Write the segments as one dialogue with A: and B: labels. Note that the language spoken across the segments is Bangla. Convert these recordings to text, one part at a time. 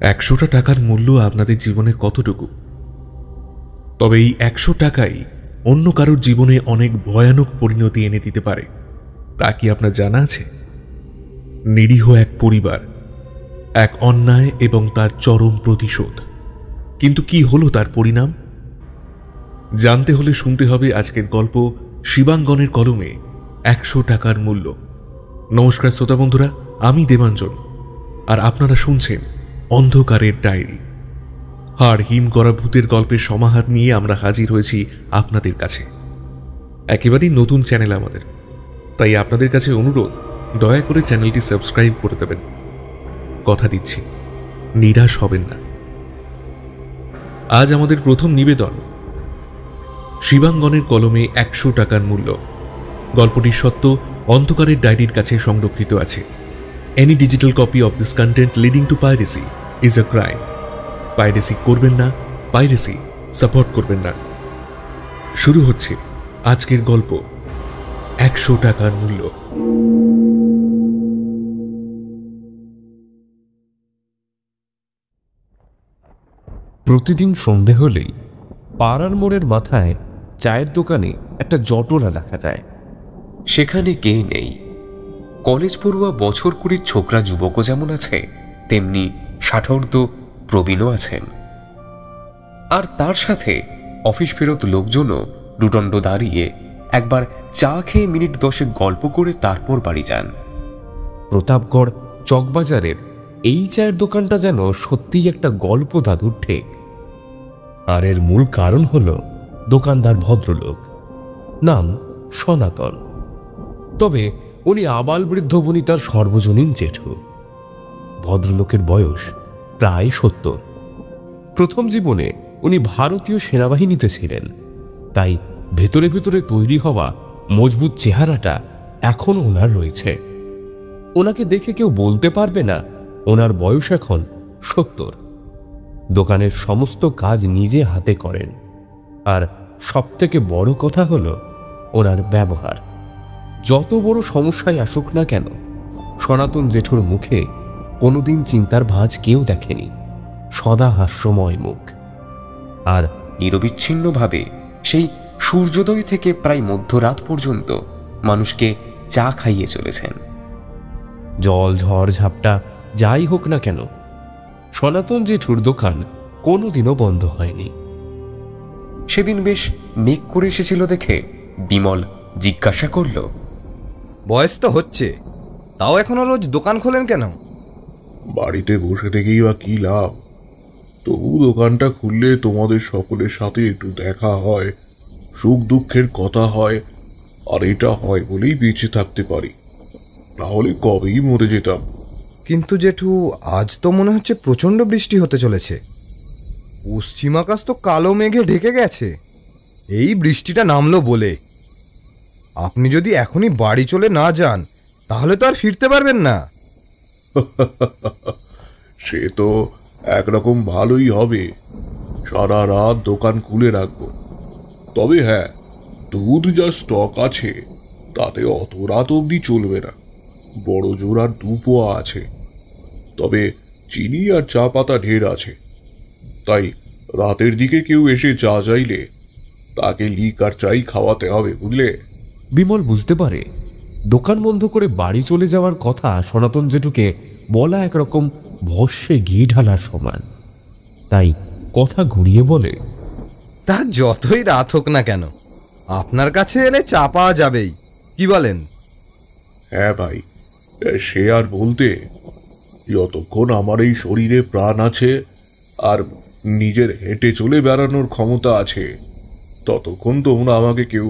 A: 100টা টাকার মূল্য আপনাদের জীবনে কতটুকু? তবে এই 100 টাকাই অন্য কারোর জীবনে অনেক ভয়ানক পরিণতি এনে দিতে পারে, তা কি আপনার জানা আছে? নিরীহ এক পরিবার, এক অন্যায় এবং তার চরম প্রতিশোধ। কিন্তু কি হলো তার পরিণাম? জানতে হলে শুনতে হবে আজকের গল্প শিবাঙ্গনের কলমে 100 টাকার মূল্য। নমস্কার শ্রোতা বন্ধুরা, আমি দেবাঞ্জন, আর আপনারা শুনছেন অন্ধকারের ডায়েরি। হাড় হিম করা ভূতের গল্পের সমাহার নিয়ে আমরা হাজির হয়েছি আপনাদের কাছে। একেবারেই নতুন চ্যানেল আমাদের, তাই আপনাদের কাছে অনুরোধ, দয়া করে চ্যানেলটি সাবস্ক্রাইব করে দেবেন। কথা দিচ্ছি, নিরাশ হবেন না। আজ আমাদের প্রথম নিবেদন শিবাঙ্গনের কলমে 100 টাকার মূল্য। গল্পটির সত্য অন্ধকারের ডায়েরির কাছে সংরক্ষিত আছে। Any digital copy of this content leading to piracy is a crime. Piracy করবেন না, পাইরেসি সাপোর্ট করবেন না। শুরু হচ্ছে আজকের গল্প 100 টাকার মূল্য।
B: প্রতিদিন সন্ধে হলেই পাড়ার মোড়ের মাথায় চায়ের দোকানে একটা জটলা দেখা যায়।
C: সেখানে কে নেই? কলেজ পড়ুয়া বছর কুড়ির ছোকরা যুবকও যেমন আছে, তেমনি ষাটোর্ধ্ব প্রবীণও আছেন। আর তার সাথে অফিস ফেরত লোকজনও দুদণ্ড দাঁড়িয়ে একবার চা খেয়ে মিনিট 10 গল্প করে তারপর বাড়ি যান।
B: প্রতাপগড় চকবাজারের এই চায়ের দোকানটা যেন সত্যিই একটা গল্প দাদুর ঠেক। আর এর মূল কারণ হল দোকানদার ভদ্রলোক, নাম সনাতন। তবে উনি আবাল বৃদ্ধ বনিতার সর্বজনীন জেঠু। ভদ্রলোকের বয়স প্রায় 70। প্রথম জীবনে উনি ভারতীয় সেনাবাহিনীতে ছিলেন, তাই ভেতরে ভেতরে তৈরি হওয়া মজবুত চেহারাটা এখনও ওনার রয়েছে। ওনাকে দেখে কেউ বলতে পারবে না ওনার বয়স এখন 70। দোকানের সমস্ত কাজ নিজে হাতে করেন। আর সবথেকে বড় কথা হলো ওনার ব্যবহার। যত বড় সমস্যায় আসুক না কেন, সনাতন জেঠুর মুখে কোনোদিন চিন্তার ভাঁজ কেউ দেখেনি। সদা হাস্যময় মুখ।
C: আর নিরবিচ্ছিন্নভাবে সেই সূর্যোদয় থেকে প্রায় মধ্যরাত পর্যন্ত মানুষকে চা খাইয়ে চলেছেন।
B: জল ঝড় ঝাপটা যাই হোক না কেন, সনাতন জেঠুর দোকান কোনোদিনও বন্ধ হয়নি।
C: সেদিন বেশ মেঘ করে এসেছিল দেখে বিমল জিজ্ঞাসা করল,
D: বয়স তো হচ্ছে, তাও এখনো রোজ দোকান খোলেন কেন?
A: বাড়িতে বসে থেকেই বা কি লাভ? তবু দোকানটা খুললে তোমাদের সকলের সাথে একটু দেখা হয়, সুখ দুঃখের কথা হয়, আর এটা হয় বলেই বেঁচে থাকতে পারি, নাহলে কবেই মরে যেতাম।
D: কিন্তু জেঠু, আজ তো মনে হচ্ছে প্রচণ্ড বৃষ্টি হতে চলেছে। পশ্চিম আকাশ তো কালো মেঘে ঢেকে গেছে। এই বৃষ্টিটা নামলো বলে আপনি যদি এখনই বাড়ি চলে না যান, তাহলে তো আর ফিরতে পারবেন না।
A: সে তো একরকম ভালোই হবে, সারা রাত দোকান খুলে রাখবো। তবে হ্যাঁ, দুধ যা স্টক আছে তাতে অত রাত অবধি চলবে না। বড় জোর আর 2 পোয়া আছে, তবে চিনি আর চা পাতা ঢের আছে। তাই রাতের দিকে কেউ এসে চা চাইলে তাকে লিক আর চাই খাওয়াতে হবে, বুঝলে?
B: বিমল বুঝতে পারে দোকান বন্ধ করে বাড়ি চলে যাওয়ার কথা সনাতন জেঠুকে বলা একরকম ভস্যে ঘি ঢালার সমান। তাই কথা ঘুরিয়ে বলে,
D: তা যতই রাত হোক না কেন, আপনার কাছে এলে চা পাওয়া যাবেই, কি বলেন?
A: হ্যাঁ ভাই, সে আর বলতে, যতক্ষণ আমার এই শরীরে প্রাণ আছে আর নিজের হেঁটে চলে বেড়ানোর ক্ষমতা আছে, ততক্ষণ তোমরা আমাকে কেউ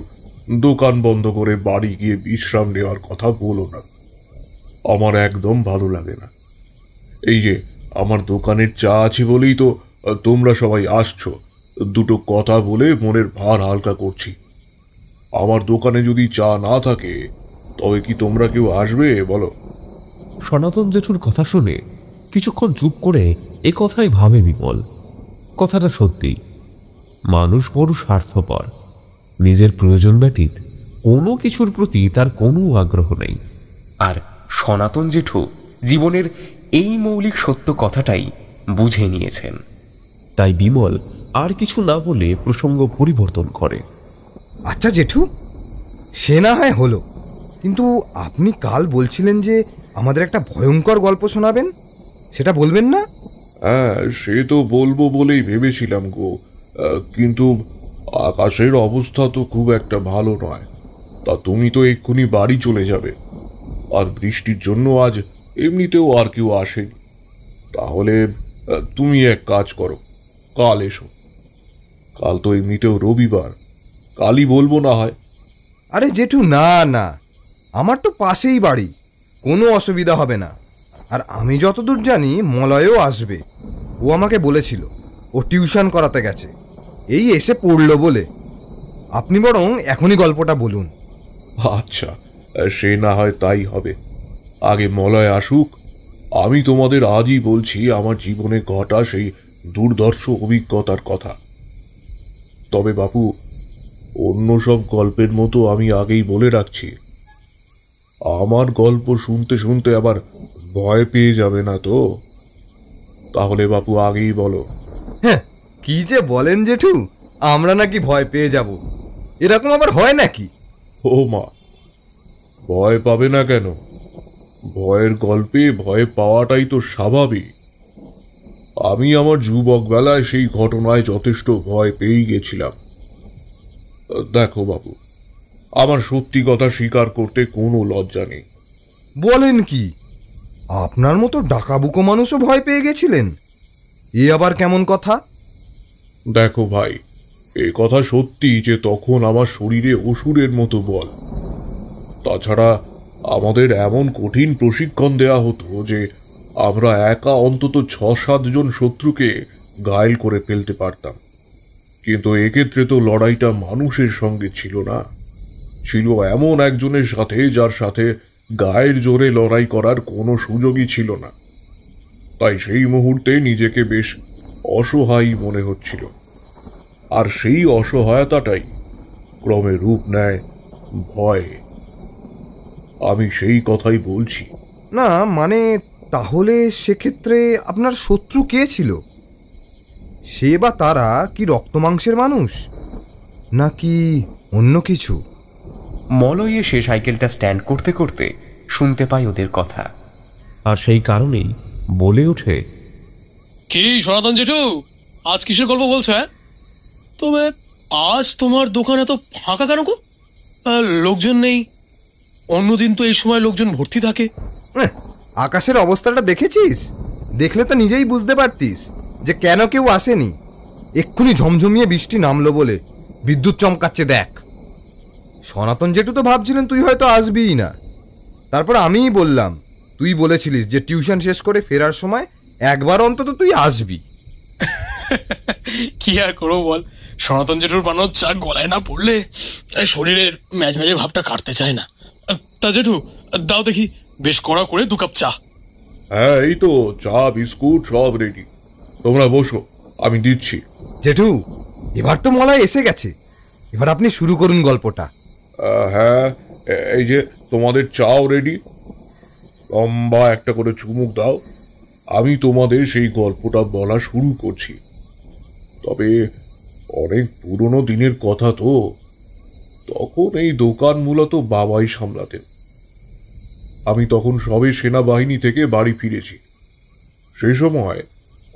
A: দোকান বন্ধ করে বাড়ি গিয়ে বিশ্রাম নেওয়ার কথা বলো না। আমার একদম ভালো লাগে না। এই যে আমার দোকানের চা আছে বলেই তো তোমরা সবাই আসছো, দুটো কথা বলে মনের ভার হালকা করছি। আমার দোকানে যদি চা না থাকে তবে কি তোমরা কেউ আসবে বলো?
B: সনাতন জেঠুর কথা শুনে কিছুক্ষণ চুপ করে এ কথাই ভাবে বিমল। কথাটা সত্যি, মানুষ বড় স্বার্থপর। নিজের প্রয়োজন ব্যতীত কোনো কিছুর প্রতি তার কোনো আগ্রহ নেই।
C: আর সনাতন জেঠু জীবনের এই মৌলিক সত্য কথাটাই বুঝে নিয়েছেন।
B: তাই বিমল আর কিছু না বলে প্রসঙ্গ পরিবর্তন করে।
D: আচ্ছা জেঠু, সে না হয় হলো, কিন্তু আপনি কাল বলছিলেন যে আমাদের একটা ভয়ঙ্কর গল্প শোনাবেন, সেটা বলবেন না?
A: হ্যাঁ, সে তো বলবো বলেই ভেবেছিলাম গো, কিন্তু আকাশের অবস্থা তো খুব একটা ভালো নয়। তা তুমি তো এক্ষুনি বাড়ি চলে যাবে, আর বৃষ্টির জন্য আজ এমনিতেও আর কেউ আসেনি। তাহলে তুমি এক কাজ করো, কাল এসো। কাল তো এমনিতেও রবিবার, কালই বলবো না হয়।
D: আরে জেঠু, না না, আমার তো পাশেই বাড়ি, কোনো অসুবিধা হবে না। আর আমি যতদূর জানি মলয়ও আসবে, ও আমাকে বলেছিল ও টিউশন করাতে গেছে, এই এসে পড়লো বলে। আপনি বরং এখনই গল্পটা বলুন।
A: আচ্ছা, সে না হয় তাই হবে। আগে মলয় আসুক, আমি তোমাদের আজই বলছি আমার জীবনে ঘটা সেই দুর্ধর্ষ অভিজ্ঞতার কথা। তবে বাপু, অন্য সব গল্পের মতো আমি আগেই বলে রাখছি, আমার গল্প শুনতে শুনতে আবার ভয় পেয়ে যাবে না তো? তাহলে বাপু আগেই বলো।
D: হ্যাঁ, কি যে বলেন জেঠু, আমরা নাকি ভয় পেয়ে যাব? এরকম আবার হয় নাকি?
A: ও মা, ভয় পাবে না কেন? ভয়ের গল্পে ভয় পাওয়াটাই তো স্বাভাবিক। আমি আমার যুবক বেলায় সেই ঘটনায় যথেষ্ট ভয় পেয়ে গেছিলাম। দেখো বাবু, আমার সত্যি কথা স্বীকার করতে কোনো লজ্জা নেই।
D: বলেন কি, আপনার মতো ডাকাবুকো মানুষও ভয় পেয়ে গেছিলেন? এ আবার কেমন কথা?
A: দেখো ভাই, এ কথা সত্যি যে তখন আমার শরীরে অসুরের মতো বল। তাছাড়া আমাদের এমন কঠিন প্রশিক্ষণ দেয়া হতো যে আমরা একা অন্তত ৬-৭ জন শত্রুকে ঘায়েল করে ফেলতে পারতাম। কিন্তু এক্ষেত্রে তো লড়াইটা মানুষের সঙ্গে ছিল না, ছিল এমন একজনের সাথে যার সাথে গায়ের জোরে লড়াই করার কোনো সুযোগই ছিল না। তাই সেই মুহূর্তে নিজেকে বেশ অসহায় মনে হচ্ছিল, আর সেই অসহায়তাটাই ক্রমে রূপ নেয় ভয়ে। আমি সেই কথাই বলছি।
D: না মানে, তাহলে সেক্ষেত্রে আপনার শত্রু কে ছিল? সে বা তারা কি রক্তমাংসের মানুষ, নাকি অন্য কিছু?
C: মলয় এসে সাইকেলটা স্ট্যান্ড করতে করতে শুনতে পায় ওদের কথা,
B: আর সেই কারণেই বলে ওঠে,
E: কি সনাতন জেঠু, আজ কিসের গল্প বলছো? তবে আজ তোমার দোকান এত ফাঁকা কেন গো? লোকজন নেই? অন্যদিন তো এই সময় লোকজন ভর্তি থাকে।
D: আকাশের অবস্থাটা দেখেছিস? দেখলে তো নিজেই বুঝতে পারতিস যে কেন কেউ আসেনি। এক্ষুনি ঝমঝমিয়ে বৃষ্টি নামলো বলে বিদ্যুৎ চমকাচ্ছে দেখ। সনাতন জেঠু তো ভাবছিলেন তুই হয়তো আসবিই না। তারপর আমিই বললাম, তুই বলেছিলিস যে টিউশন শেষ করে ফেরার সময় একবার অন্তত তুই আসবি।
E: কি আর করবো বল, সনাতন জেঠুর বানানো চা গলায় না পড়লে শরীরের ম্যাজ ম্যাজে ভাবটা কাটতে চায় না। তা জেঠু, দাও দেখি বেশ কড়া করে 2 কাপ চা।
A: হ্যাঁ, এই তো চা বিস্কুট সব রেডি, তোমরা বসো, আমি দিচ্ছি।
D: জেঠু, এবার তো মলয় এসে গেছে, এবার আপনি শুরু করুন গল্পটা।
A: হ্যাঁ, এই যে তোমাদের চাও রেডি, লম্বা একটা করে চুমুক দাও। আমি তোমাদের সেই গল্পটা বলা শুরু করছি। তবে অনেক পুরনো দিনের কথা তো, তখন এই দোকান মূলত বাবাই সামলাতেন। আমি তখন সবে সেনাবাহিনী থেকে বাড়ি ফিরেছি। সেই সময়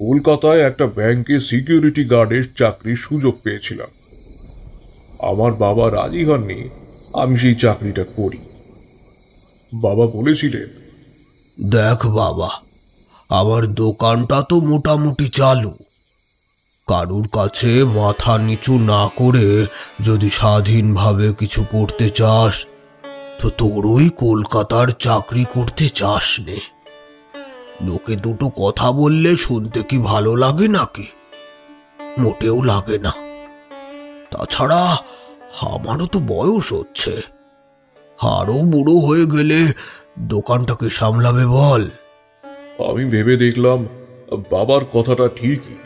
A: কলকাতায় একটা ব্যাংকে সিকিউরিটি গার্ডের চাকরির সুযোগ পেয়েছিলাম। আমার বাবা রাজি হননি আমি সেই চাকরিটা করি। বাবা বলেছিলেন,
F: দেখ বাবা, আমার দোকানটা তো মোটামুটি চালু। কারুর কাছে মাথা নিচু না করে যদি স্বাধীনভাবে কিছু করতে চাস তো তোর ওই কলকাতার চাকরি করতে চাস নে। লোকে দুটো কথা বললে শুনতে কি ভালো লাগে নাকি? মোটেও লাগে না। তাছাড়া আমারও তো বয়স হচ্ছে, আরো বুড়ো হয়ে গেলে দোকানটাকে সামলাবে বল?
A: আমি ভেবে দেখলাম বাবার কথাটা ঠিকই।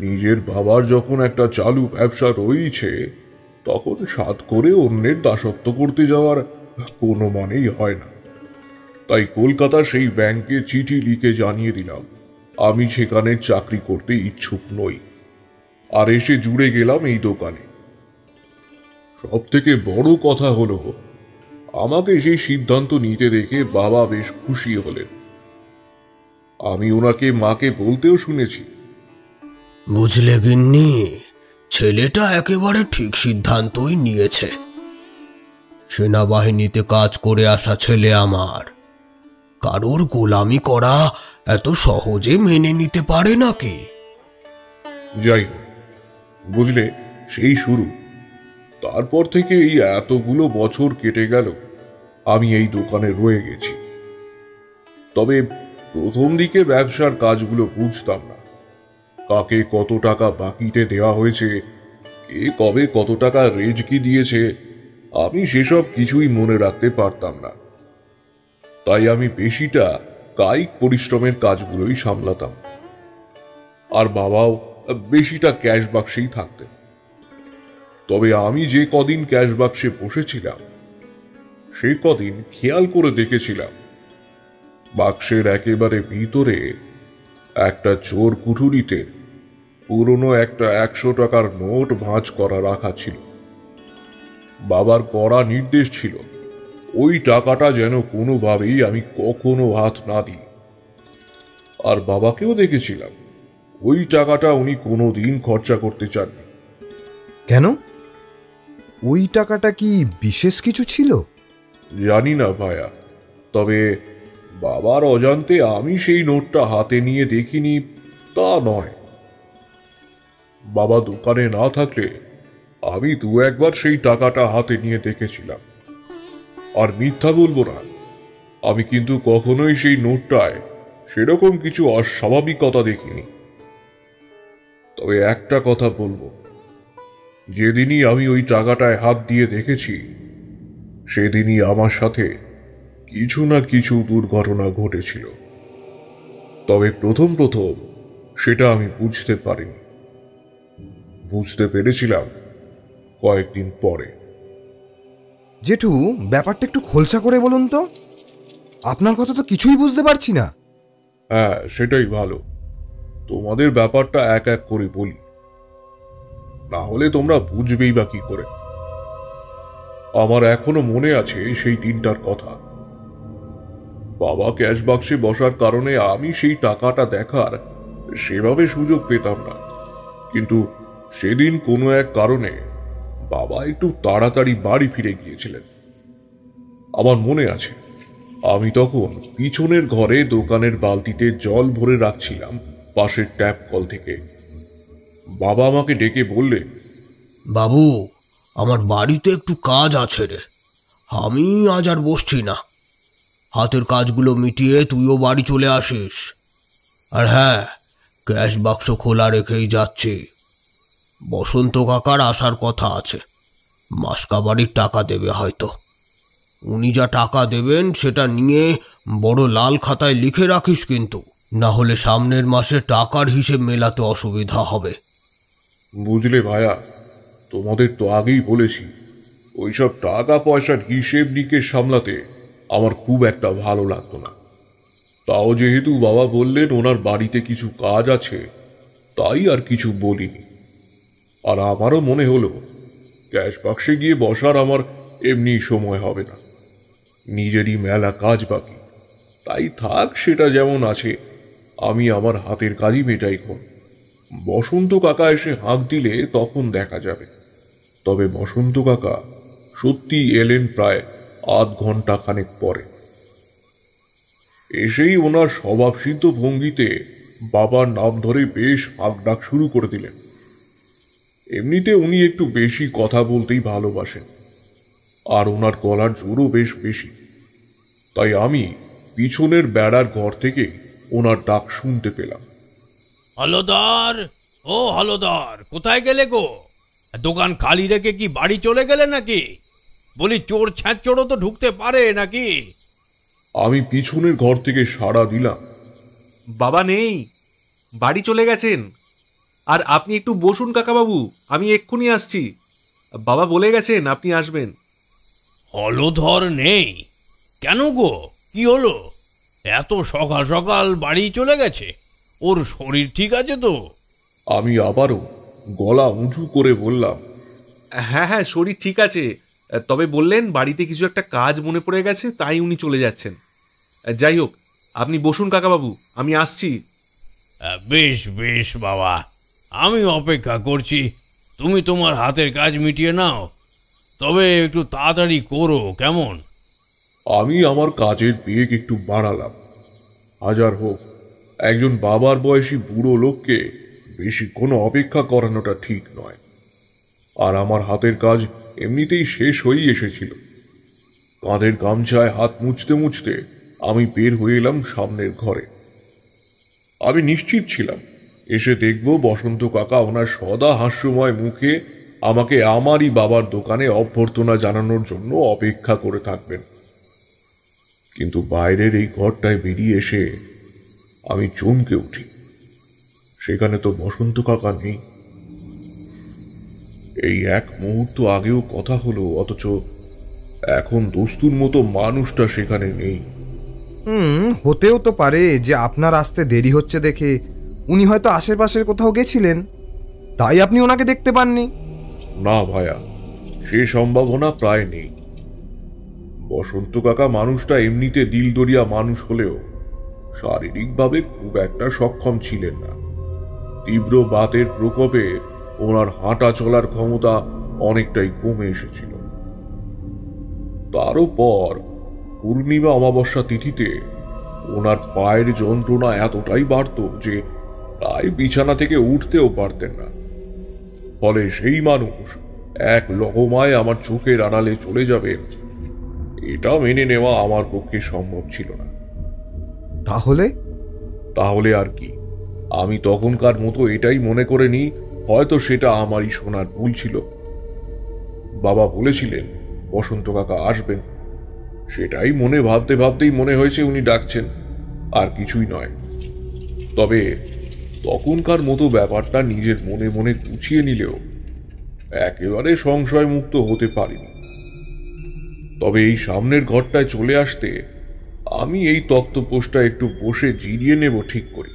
A: নিজের বাবার যখন একটা চালু ব্যবসা রয়েছে, তখন সাধ করে অন্যের দাসত্ব করতে যাওয়ার কোনো মানেই হয় না। তাই কলকাতা সেই ব্যাংকে চিঠি লিখে জানিয়ে দিলাম আমি সেখানে চাকরি করতে ইচ্ছুক নই, আর এসে জুড়ে গেলাম এই দোকানে। সব থেকে বড় কথা হলো, আমাকে সেই সিদ্ধান্ত নিতে দেখে বাবা বেশ খুশি হলেন। আমি ওনাকে মাকে বলতেও শুনেছি।
F: বুঝলে গিন্নি, ছেলেটা একেবারে ঠিক সিদ্ধান্তই নিয়েছে। সেনাবাহিনীতে কাজ করে আসা ছেলে আমার, কারোর গোলামি করা এত সহজে মেনে নিতে পারে নাকি?
A: যাই হোক, বুঝলে, সেই শুরু। তারপর থেকে এই এতগুলো বছর কেটে গেল, আমি এই দোকানে রয়ে গেছি। তবে প্রথম দিকে ব্যবসার কাজগুলো বুঝতাম না। কাকে কত টাকা বাকিতে দেওয়া হয়েছে, কে কবে কত টাকা রেজকি দিয়েছে, আমি সেসব কিছুই মনে রাখতে পারতাম না। তাই আমি বেশিটা কায়িক পরিশ্রমের কাজগুলোই সামলাতাম, আর বাবাও বেশিটা ক্যাশ বাক্সেই থাকতেন। তবে আমি যে কদিন ক্যাশ বাক্সে বসেছিলাম, সে কদিন খেয়াল করে দেখেছিলাম বাক্সের একেবারে ভিতরে একটা চোর কুঠুরিতে পুরনো একটা 100 টাকার নোট ভাঁজ করা রাখা ছিল। বাবার কড়া নির্দেশ ছিল ওই টাকাটা যেন কোনোভাবেই আমি কখনো হাত না দিই। আর বাবাকেও দেখেছিলাম ওই টাকাটা উনি কোনোদিন খরচা করতে চাননি।
D: কেন? ওই টাকাটা কি বিশেষ কিছু ছিল?
A: জানি না ভায়া, তবে বাবার অজান্তে আমি সেই নোটটা হাতে নিয়ে দেখিনি তা নয়। বাবা দোকানে না থাকলে আমি 2-1 বার সেই টাকাটা হাতে নিয়ে দেখেছিলাম। আর মিথ্যা বলবো না, আমি কিন্তু কখনোই সেই নোটটায় সেরকম কিছু অস্বাভাবিকতা দেখিনি। তবে একটা কথা বলবো, যেদিনই আমি ওই টাকাটায় হাত দিয়ে দেখেছি, সেদিনই আমার সাথে কিছু না কিছু দুর্ঘটনা ঘটেছিল। তবে প্রথম সেটা আমি বুঝতে পারিনি। বুঝতে পেরেছিলাম কয়েকদিন পরে।
D: জেঠু, ব্যাপারটা একটু খোলসা করে বলুন তো, আপনার কথা তো কিছুই বুঝতে পারছি না।
A: হ্যাঁ, সেটাই ভালো। তোমাদের ব্যাপারটা এক এক করে বলি, না হলে তোমরা বুঝবেই বা কি করে। আমার এখনো মনে আছে সেই দিনটার কথা। বাবা ক্যাশ বাক্সে বসার কারণে আমি সেই টাকাটা দেখার সেভাবে সুযোগ পেতাম না, কিন্তু সেদিন কোনো এক কারণে বাবা একটু তাড়াতাড়ি বাড়ি ফিরে গিয়েছিলেন। আমার মনে আছে, আমি তখন পিছনের ঘরে দোকানের বালতিতে জল ভরে রাখছিলাম পাশের ট্যাপ কল থেকে। বাবা আমাকে ডেকে বললেন,
F: বাবু, আমার বাড়িতে একটু কাজ আছে রে, আমি আজ আর বসছি না। হাতের কাজগুলো মিটিয়ে তুইও বাড়ি চলে আসিস। আর হ্যাঁ, ক্যাশ বাক্স খোলা রেখেই যাচ্ছি। বসন্ত কাকার আসার কথা আছে, মাসকাবারির টাকা দেবে হয়তো। উনি যা টাকা দেবেন সেটা নিয়ে বড় লাল খাতায় লিখে রাখিস, কিন্তু না হলে সামনের মাসে টাকার হিসেব মেলাতে অসুবিধা হবে।
A: বুঝলে ভায়া, তোমাদের তো আগেই বলেছি, ওইসব টাকা পয়সার হিসেব নিকেশ সামলাতে আমার খুব একটা ভালো লাগতো না। তাও যেহেতু বাবা বললেন ওনার বাড়িতে কিছু কাজ আছে, তাই আর কিছু বলিনি। আর আমারও মনে হলো ক্যাশ বাক্সে গিয়ে বসার আমার এমনি সময় হবে না, নিজেরই মেলা কাজ বাকি। তাই থাক, সেটা যেমন আছে, আমি আমার হাতের কাজই মেটাই খন। বসন্ত কাকা এসে হাঁক দিলে তখন দেখা যাবে। তবে বসন্ত কাকা সত্যি এলেন প্রায় আধ ঘন্টা খানেক পরে। এসেই ওনার স্বভাবসিদ্ধ ভঙ্গিতে বাবার নাম ধরে বেশ হাঁক ডাক শুরু করে দিলেন। এমনিতে উনি একটু বেশি কথা বলতেই ভালোবাসেন, আর ওনার গলার জোরও বেশ বেশি। তাই আমি পিছনের বেড়ার ঘর থেকে ওনার ডাক শুনতে পেলাম।
G: হলদার, ও হলদার, কোথায় গেলে গো? দোকান খালি রেখে কি বাড়ি চলে গেলে নাকি? বলি, চোর ছ্যাঁচোরও তো ঢুকতে পারে নাকি?
A: আমি পিছনের ঘর থেকে সাড়া দিলাম,
H: বাবা নেই, বাড়ি চলে গেছেন। আর আপনি একটু বসুন কাকাবাবু, আমি এক্ষুনি আসছি। বাবা বলে গেছেন আপনি আসবেন।
G: হলধর নেই কেন গো? কি হলো? এত সকাল সকাল বাড়ি চলে গেছে? ওর শরীর ঠিক আছে তো?
A: আমি আবারও গলা উঁচু করে বললাম,
H: হ্যাঁ হ্যাঁ, শরীর ঠিক আছে, তবে বললেন বাড়িতে কিছু একটা কাজ মনে পড়ে গেছে, তাই উনি চলে যাচ্ছেন। যাই হোক, আপনি বসুন কাকাবাবু, আমি আসছি।
G: বেশ বেশ বাবা, আমি অপেক্ষা করছি। তুমি তোমার হাতের কাজ মিটিয়ে নাও, তবে একটু তাড়াতাড়ি করো, কেমন?
A: আমি আমার কাজের বেগ একটু বাড়ালাম। হাজার হোক, একজন বাবার বয়সী বুড়ো লোককে বেশিক্ষণ অপেক্ষা করানোটা ঠিক নয়। আর আমার হাতের কাজ এমনিতেই শেষ হয়েই এসেছিল। কাঁধের গামছায় হাত মুছতে মুছতে আমি বের হয়ে এলাম সামনের ঘরে। আমি নিশ্চিত ছিলাম এসে দেখব বসন্ত কাকা ওনার সদা হাস্যময় মুখে আমাকে আমারই বাবার দোকানে অভ্যর্থনা জানানোর জন্য অপেক্ষা করে থাকবেন। কিন্তু বাইরের এই ঘরটায় বেরিয়ে এসে আমি চমকে উঠি। সেখানে তো বসন্ত কাকা নেই। এই এক মুহূর্ত আগেও কথা হলো, অথচ এখন দস্তুর মতো মানুষটা সেখানে নেই।
D: হতেও তো পারে যে আপনার আসতে দেরি হচ্ছে দেখে উনি হয়তো আশেপাশের কোথাও গেছিলেন, তাই আপনি ওনাকে দেখতে পাননি।
A: না ভায়া, সে সম্ভাবনা প্রায় নেই। বসন্ত কাকা মানুষটা এমনিতে দিলদরিয়া মানুষ হলেও শারীরিকভাবে খুব একটা সক্ষম ছিলেন না। তীব্র বাতের প্রকোপে ওনার হাঁটা চলার ক্ষমতা অনেকটাই কমে এসেছিল। তারও পর পূর্ণিমা অমাবস্যা তিথিতে ওনার পায়ের যন্ত্রণা এতটাই বাড়ত যে প্রায় বিছানা থেকে উঠতেও পারতেন না। ফলে সেই মানুষ এক লহমায় আমার চোখের আড়ালে চলে যাবেন, এটা মেনে নেওয়া আমার পক্ষে সম্ভব ছিল না। তাহলে আর কি, আমি তখনকার মতো এটাই মনে করে নিই হয়তো সেটা আমারই শোনার ভুল ছিল। বাবা বলেছিলেন বসন্ত কাকা আসবেন, সেটাই মনে ভাবতে ভাবতেই মনে হয়েছে উনি ডাকছেন, আর কিছুই নয়। তবে তখনকার মতো ব্যাপারটা নিজের মনে মনে গুছিয়ে নিলেও একেবারে সংশয় মুক্ত হতে পারিনি। তবে এই সামনের ঘরটায় চলে আসতে আমি এই তক্তপোষটা একটু বসে জিরিয়ে নেব ঠিক করি।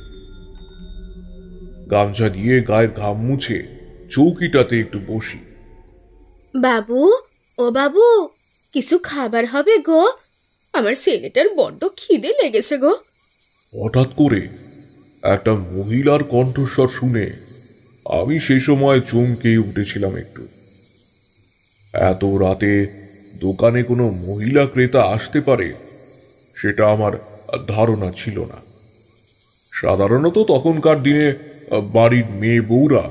A: গামছা দিয়ে গায়ের ঘাম মুছে চৌকিটাতে একটু বসি।
I: বাবু, ও বাবু, কিছু খাবার হবে গো? আমার ছেলেটার বড্ড খিদে লেগেছে গো।
A: হঠাৎ করে একটা মহিলার কণ্ঠস্বর শুনে আমি সে সময় চমকে উঠেছিলাম একটু। এত রাতে দোকানে কোনো মহিলা ক্রেতা আসতে পারে সেটা আমার ধারণা ছিল না। সাধারণত তখনকার দিনে বাড়ির মেয়ে বউরা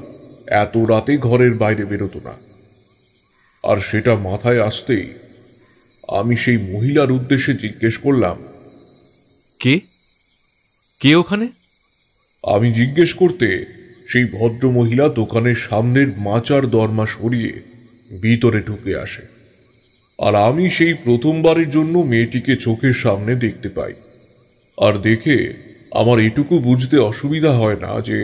A: এত রাতে ঘরের বাইরে বেরোতো না। আর সেটা মাথায় আসতেই আমি সেই মহিলার উদ্দেশ্যে জিজ্ঞেস করলাম,
H: কে কে ওখানে?
A: আমি জিজ্ঞেস করতে সেই ভদ্র মহিলা দোকানের সামনের মাচার দরমা সরিয়ে ভিতরে ঢুকে আসে। আর আমি সেই প্রথমবারের জন্য মেয়েটিকে চোখের সামনে দেখতে পাই। আর দেখে আমার এটুকু বুঝতে অসুবিধা হয় না যে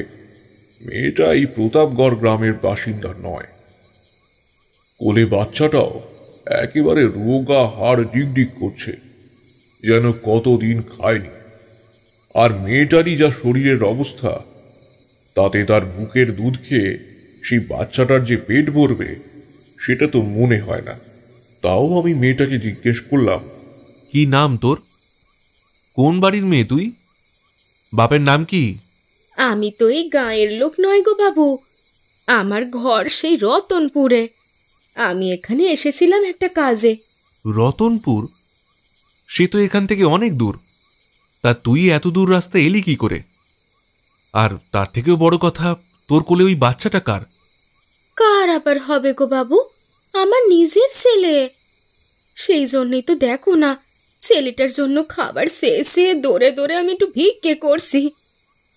A: মেয়েটা এই প্রতাপগড় গ্রামের বাসিন্দা নয়। কোলে বাচ্চাটাও একেবারে রোগা, হাড় ডিগডিগ করছে, যেন কতদিন খায়নি। আর মেয়েটারই যা শরীরের অবস্থা, তাতে তার বুকের দুধ খেয়ে সেই বাচ্চাটার যে পেট ভরবে সেটা তো মনে হয় না। তাও আমি মেয়েটাকে জিজ্ঞেস করলাম,
H: কি নাম তোর? কোন বাড়ির মেয়ে তুই? বাপের নাম কি?
I: আমি তো এই গাঁয়ের লোক নয় গো বাবু, আমার ঘর সেই রতনপুরে। আমি এখানে এসেছিলাম একটা কাজে।
H: রতনপুর? সে তো এখান থেকে অনেক দূর। তা তুই এত দূর রাস্তা এলি কি করে? আর তার থেকেও বড় কথা, তোর কোলে ওই বাচ্চাটা কার?
I: কার আবার হবে গো বাবু, আমার নিজের ছেলে। সেই জন্যই তো দেখো না, ছেলেটার জন্য খাবার চেয়ে দৌড়ে দৌড়ে আমি একটু ভিক্ষে করছি।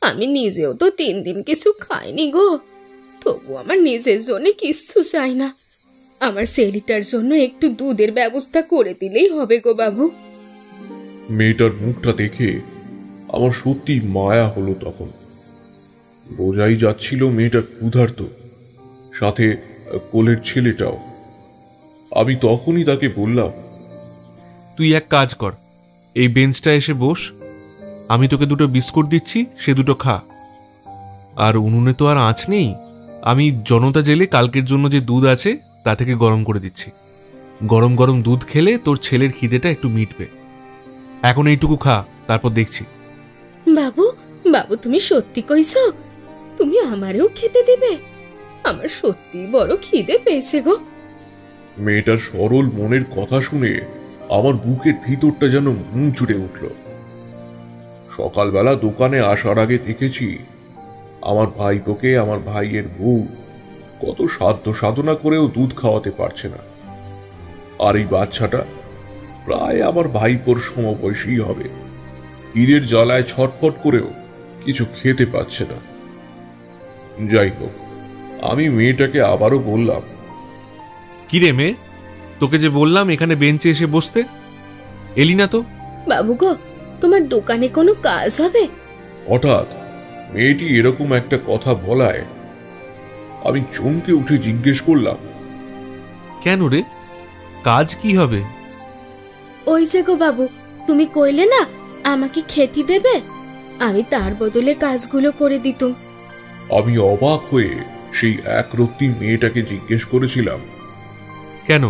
I: আমি নিজেও তো 3 দিন কিছু খাইনি গো, তবু আমার নিজের জন্য কিচ্ছু চাই না। আমার ছেলেটার জন্য একটু দুধের ব্যবস্থা করে দিলেই হবে গো বাবু।
A: মেয়েটার মুখটা দেখে আমার সত্যি মায়া হলো। তখন বোঝাই যাচ্ছিল মেয়েটা ক্ষুধার্ত, সাথে কোলের ছেলেটাও। আমি তখনই তাকে বললাম,
H: তুই এক কাজ কর, এই বেঞ্চটা এসে বস, আমি তোকে 2টো বিস্কুট দিচ্ছি, সে 2টো খা। আর উনুনে তো আর আঁচ নেই। আমি জনতা জেলে কালকের জন্য যে দুধ আছে তা থেকে গরম করে দিচ্ছি। গরম গরম দুধ খেলে তোর ছেলের খিদেটা একটু মিটবে। এখন এইটুকু খা, তারপর দেখছি।
I: বাবু, বাবু তুমি সত্যি কইছো? তুমি আমারেও খেতে দিবে? আমার সত্যি বড় খিদে পেয়েছে গো।
A: মেয়েটার সরল মনের কথা শুনে আমার বুকের ভিতরটা যেন মুচড়ে উঠল। সকালবেলা দোকানে আসার আগে দেখেছি আমার ভাইপোকে আমার ভাইয়ের বউ কত সাধ্য সাধনা করেও দুধ খাওয়াতে পারছে না। আর এই বাচ্চাটা প্রায় আমার ভাইপোর সমবয়সী হবে, তীরের জ্বালায় ছটফট করেও কিছু খেতে পাচ্ছে না। যাই হোক, আমি মেয়েটাকে আবারও বললাম,
H: কিরে মেয়ে, তোকে যে বললাম এখানে বেঞ্চে এসে বসতে, এলি না তো?
I: বাবু গো, তোমার দোকানে কোনো কাজ হবে?
A: হঠাৎ মেয়েটি এরকম একটা কথা বলায় আমি চমকে উঠে জিজ্ঞেস করলাম,
H: কেন রে, কাজ কি হবে?
I: ওই যে গো বাবু, তুমি কইলে না আমাকে খেতে দেবে, আমি তার বদলে কাজগুলো করে দিতুম।
A: আমি অবাক হয়ে সেই একরত্তি মেয়েটাকে জিজ্ঞেস করেছিলাম,
H: কেন,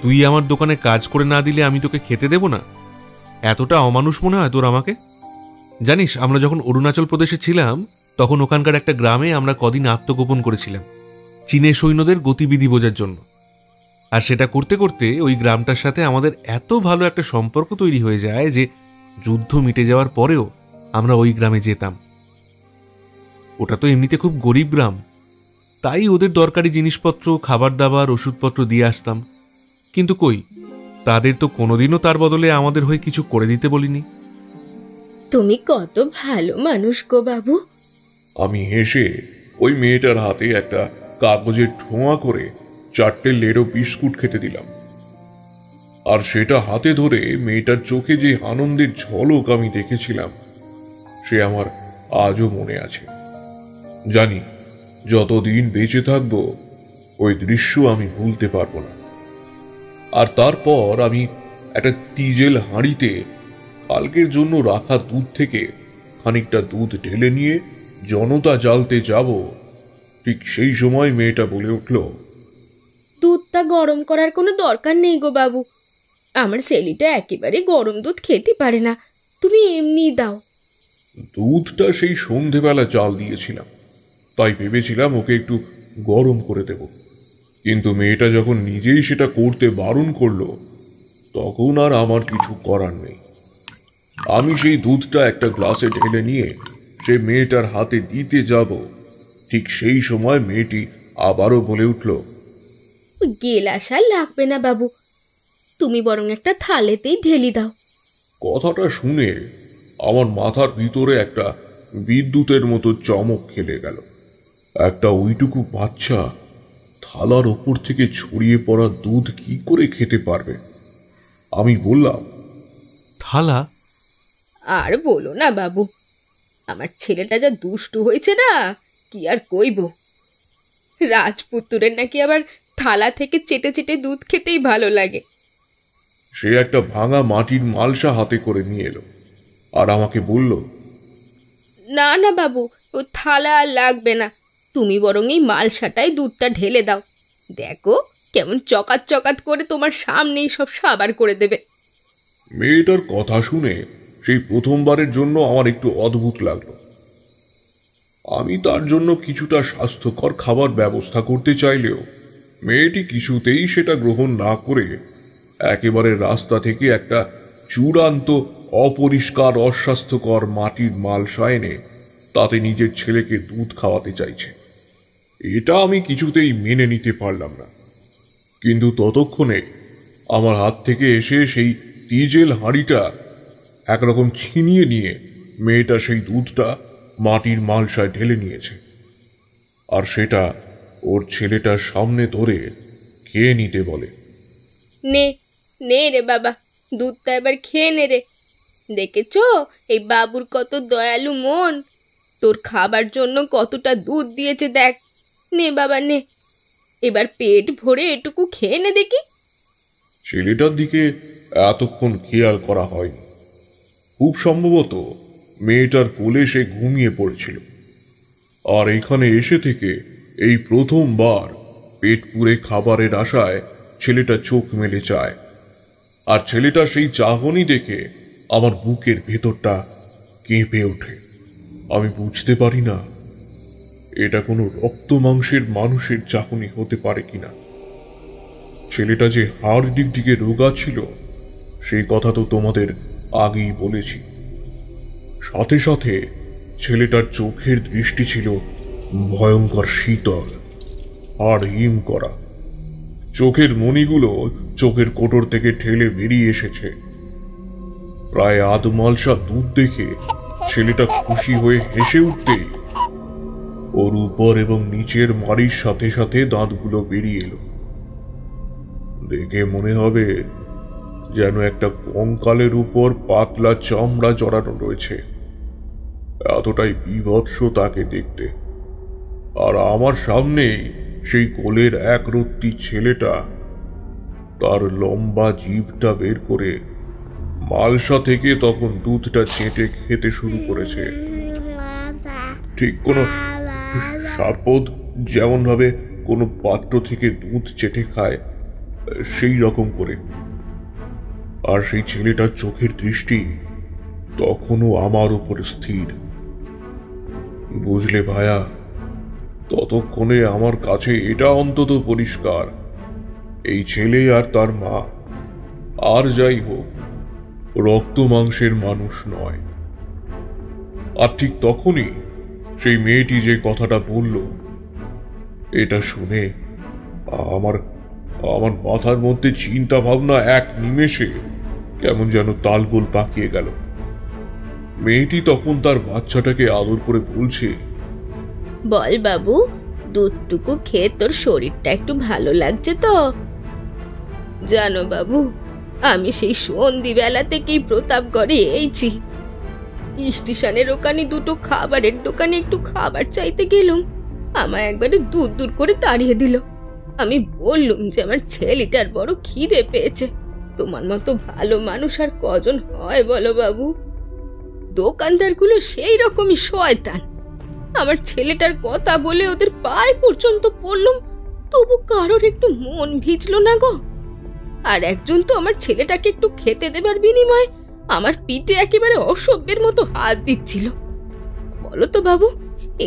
H: তুই আমার দোকানে কাজ করে না দিলে আমি তোকে খেতে দেব না? এতটা অমানুষ মনে হয় তোর আমাকে? জানিস, আমরা যখন অরুণাচল প্রদেশে ছিলাম তখন ওখানকার একটা গ্রামে আমরা কদিন আত্মগোপন করেছিলাম চীনের সৈন্যদের গতিবিধি বোঝার জন্য। আর সেটা করতে করতে ওই গ্রামটার সাথে আমাদের এত ভালো একটা সম্পর্ক তৈরি হয়ে যায় যে যুদ্ধ মিটে যাওয়ার পরেও আমরা ওই গ্রামে যেতাম। ওটা তো এমনিতে খুব গরিব গ্রাম, তাই ওদের দরকারি জিনিসপত্র, খাবার দাবার, ওষুধপত্র দিয়ে আসতাম। কিন্তু কই, তাদের তো কোনোদিনও তার বদলে আমাদের হয়ে কিছু করে দিতে বলিনি।
I: তুমি কত ভালো মানুষ গো বাবু।
A: আমি হেসে ওই মেয়েটার হাতে একটা কাগজের ঠোঁয়া করে 4টে লেরো বিস্কুট খেতে দিলাম। আর সেটা হাতে ধরে মেয়েটার চোখে যে আনন্দের ঝলক আমি দেখেছিলাম সে আমার আজও মনে আছে। জানি যতদিন বেঁচে থাকব ওই দৃশ্য আমি ভুলতে পারবো না। আর তারপর আমি একটা তিজেল হাঁড়িতে কালকের জন্য রাখা দুধ থেকে খানিকটা দুধ ঢেলে নিয়ে জনতা জ্বালতে যাব, ঠিক সেই সময় মেয়েটা বলে উঠল,
I: দুধটা গরম করার কোনো দরকার নেই গো বাবু, আমার ছেলেটা একেবারে গরম দুধ খেতে পারে না, তুমি এমনি দাও।
A: দুধটা সেই সন্ধেবেলা জাল দিয়েছিলাম, তাই ভেবেছিলাম ওকে একটু গরম করে দেব। কিন্তু মেয়েটা যখন নিজেই সেটা করতে বারণ করলো তখন আর আমার কিছু করার নেই। আমি সেই দুধটা একটা গ্লাসে ঢেলে নিয়ে সে মেয়েটার হাতে দিতে যাব, ঠিক সেই সময় মেয়েটি আবারও বলে উঠল,
I: গেলাস আর লাগবে না বাবু, তুমি বরং একটা থালেতেই ঢেলি দাও।
A: কথাটা শুনে আমার মাথার ভিতরে একটা বিদ্যুতের মতো চমক খেলে গেল। একটা ওইটুকু বাচ্চা থালার ওপর থেকে ছড়িয়ে পড়া দুধ কি করে খেতে পারবে? আমি বললাম,
H: থালা?
I: আর বলো না বাবু, আমার ছেলেটা যা দুষ্টু হয়েছে না, কি আর কইব। রাজপুত্রের নাকি আবার থালা থেকে চেটে চেটে দুধ খেতেই ভালো লাগে।
A: সে একটা ভাঙা মাটির মালসা হাতে করে নিয়ে এলো আর আমাকে বলল,
I: না না বাবু, ও থালা আর লাগবে না, তুমি বরং এই মালসাটাই দুধটা ঢেলে দাও, দেখো কেমন চকাত চকাত করে তোমার সামনেই সব সাবার করে দেবে।
A: মেয়েটার কথা শুনে সেই প্রথমবারের জন্য আমার একটু অদ্ভুত লাগলো। আমি তার জন্য কিছুটা স্বাস্থ্যকর খাবার ব্যবস্থা করতে চাইলেও মেয়েটি কিছুতেই সেটা গ্রহণ না করে একেবারে রাস্তা থেকে একটা চূড়ান্ত অপরিষ্কার অস্বাস্থ্যকর মাটির মালসা এনে তাতে নিজের ছেলেকে দুধ খাওয়াতে চাইছে। এটা আমি কিছুতেই মেনে নিতে পারলাম না। কিন্তু ততক্ষণে আমার হাত থেকে এসে সেই তিজেল হাঁড়িটা একরকম ছিনিয়ে নিয়ে মেয়েটা সেই দুধটা মাটির মালসায় ঢেলে নিয়েছে, আর সেটা ওর ছেলেটার সামনে ধরে খেয়ে নিতে বলে।
I: নে নে রে বাবা, দুধটা এবার খেয়ে নে রে, দেখেছ এই বাবুর কত দয়ালু মন, তোর খাবার জন্য কতটা দুধ দিয়েছে দেখ, নে বাবা নে, এবার পেট ভরে এটুকু খেয়ে নে দেখি।
A: ছেলেটার দিকে এতক্ষণ খেয়াল করা হয়নি, খুব সম্ভবত মেয়েটার কোলে সে ঘুমিয়ে পড়েছিল। আর এখানে এসে থেকে এই প্রথমবার পেট পুরে খাবারের আশায় ছেলেটা চোখ মেলে চায়। আর ছেলেটা সেই চাহনি দেখে আমার বুকের ভেতরটা কেঁপে ওঠে। আমি বুঝতে পারি না এটা কোনো রক্ত মাংসের মানুষের চাহনি হতে পারে কিনা। ছেলেটা যে হাড় ডিগডিগে রোগা ছিল সেই কথা তো তোমাদের আগেই বলেছি। সাথে সাথে ছেলেটার চোখের দৃষ্টি ছিল ভয়ঙ্কর শীতল আর হিম করা। চোখের মণিগুলো চোখের কোটর থেকে ঠেলে বেরিয়ে এসেছে। প্রায় আধমালসা দুধ দেখে ছেলেটা খুশি হয়ে হেসে উঠতেই ওর উপর এবং নিচের মাড়ির সাথে সাথে দাঁতগুলো বেরিয়ে এলো। দেখে মনে হবে যেন একটা কঙ্কালের উপর পাতলা চামড়া জড়ানো রয়েছে। এতটাই বীভৎস তাকে দেখতে। আর আমার সামনেই সেই কোলের এক রত্তি ছেলেটা তার লম্বা জিভটা বের করে মালসা থেকে তখন দুধটা চেটে খেতে শুরু করেছে। ঠিক কোনো সাপদ যেমন ভাবে কোনো পাত্র থেকে দুধ চেটে খায় সেই রকম করে। আর সেই ছেলেটার চোখের দৃষ্টি তখনও আমার উপর স্থির। বুঝলে ভায়া, ততক্ষণে আমার কাছে এটা অন্তত পরিষ্কার, এই ছেলে আর তার মা আর যাই হোক রক্ত মাংসের মানুষ নয়। আর ঠিক তখনই সেই মেয়েটি যে কথাটা বলল এটা শুনে আমার আমার মাথার মধ্যে চিন্তা ভাবনা এক নিমেষে কেমন যেন তালগোল পাকিয়ে গেল। মেয়েটি তখন তার বাচ্চাটাকে আদর করে বলছে,
I: বল বাবু, দুধটুকু খেয়ে তোর শরীরটা একটু ভালো লাগছে তো? জানো বাবু, আমি সেই সন্ধিবেলা থেকেই প্রতাপগড়ে এইছি। স্টেশনের ওখানে দুটো খাবারের দোকানে একটু খাবার চাইতে গেলুম, আমায় একবারে দূর দূর করে তাড়িয়ে দিল। আমি বললুম যে আমার ছেলেটার বড় খিদে পেয়েছে। তোমার মতো ভালো মানুষ আর কজন হয় বলো বাবু? দোকানদারগুলো সেই রকমই শয়তান। আমার ছেলেটার কথা বলে ওদের পায়ে পর্যন্ত পড়লুম, তবু কারোর একটু মন ভিজলো না গো। আর একজন তো আমার ছেলেটাকে একটু খেতে দেবার বিনিময়ে আমার পিঠে একেবারে অসভ্যের মতো হাত দিচ্ছিল। বলো তো বাবু,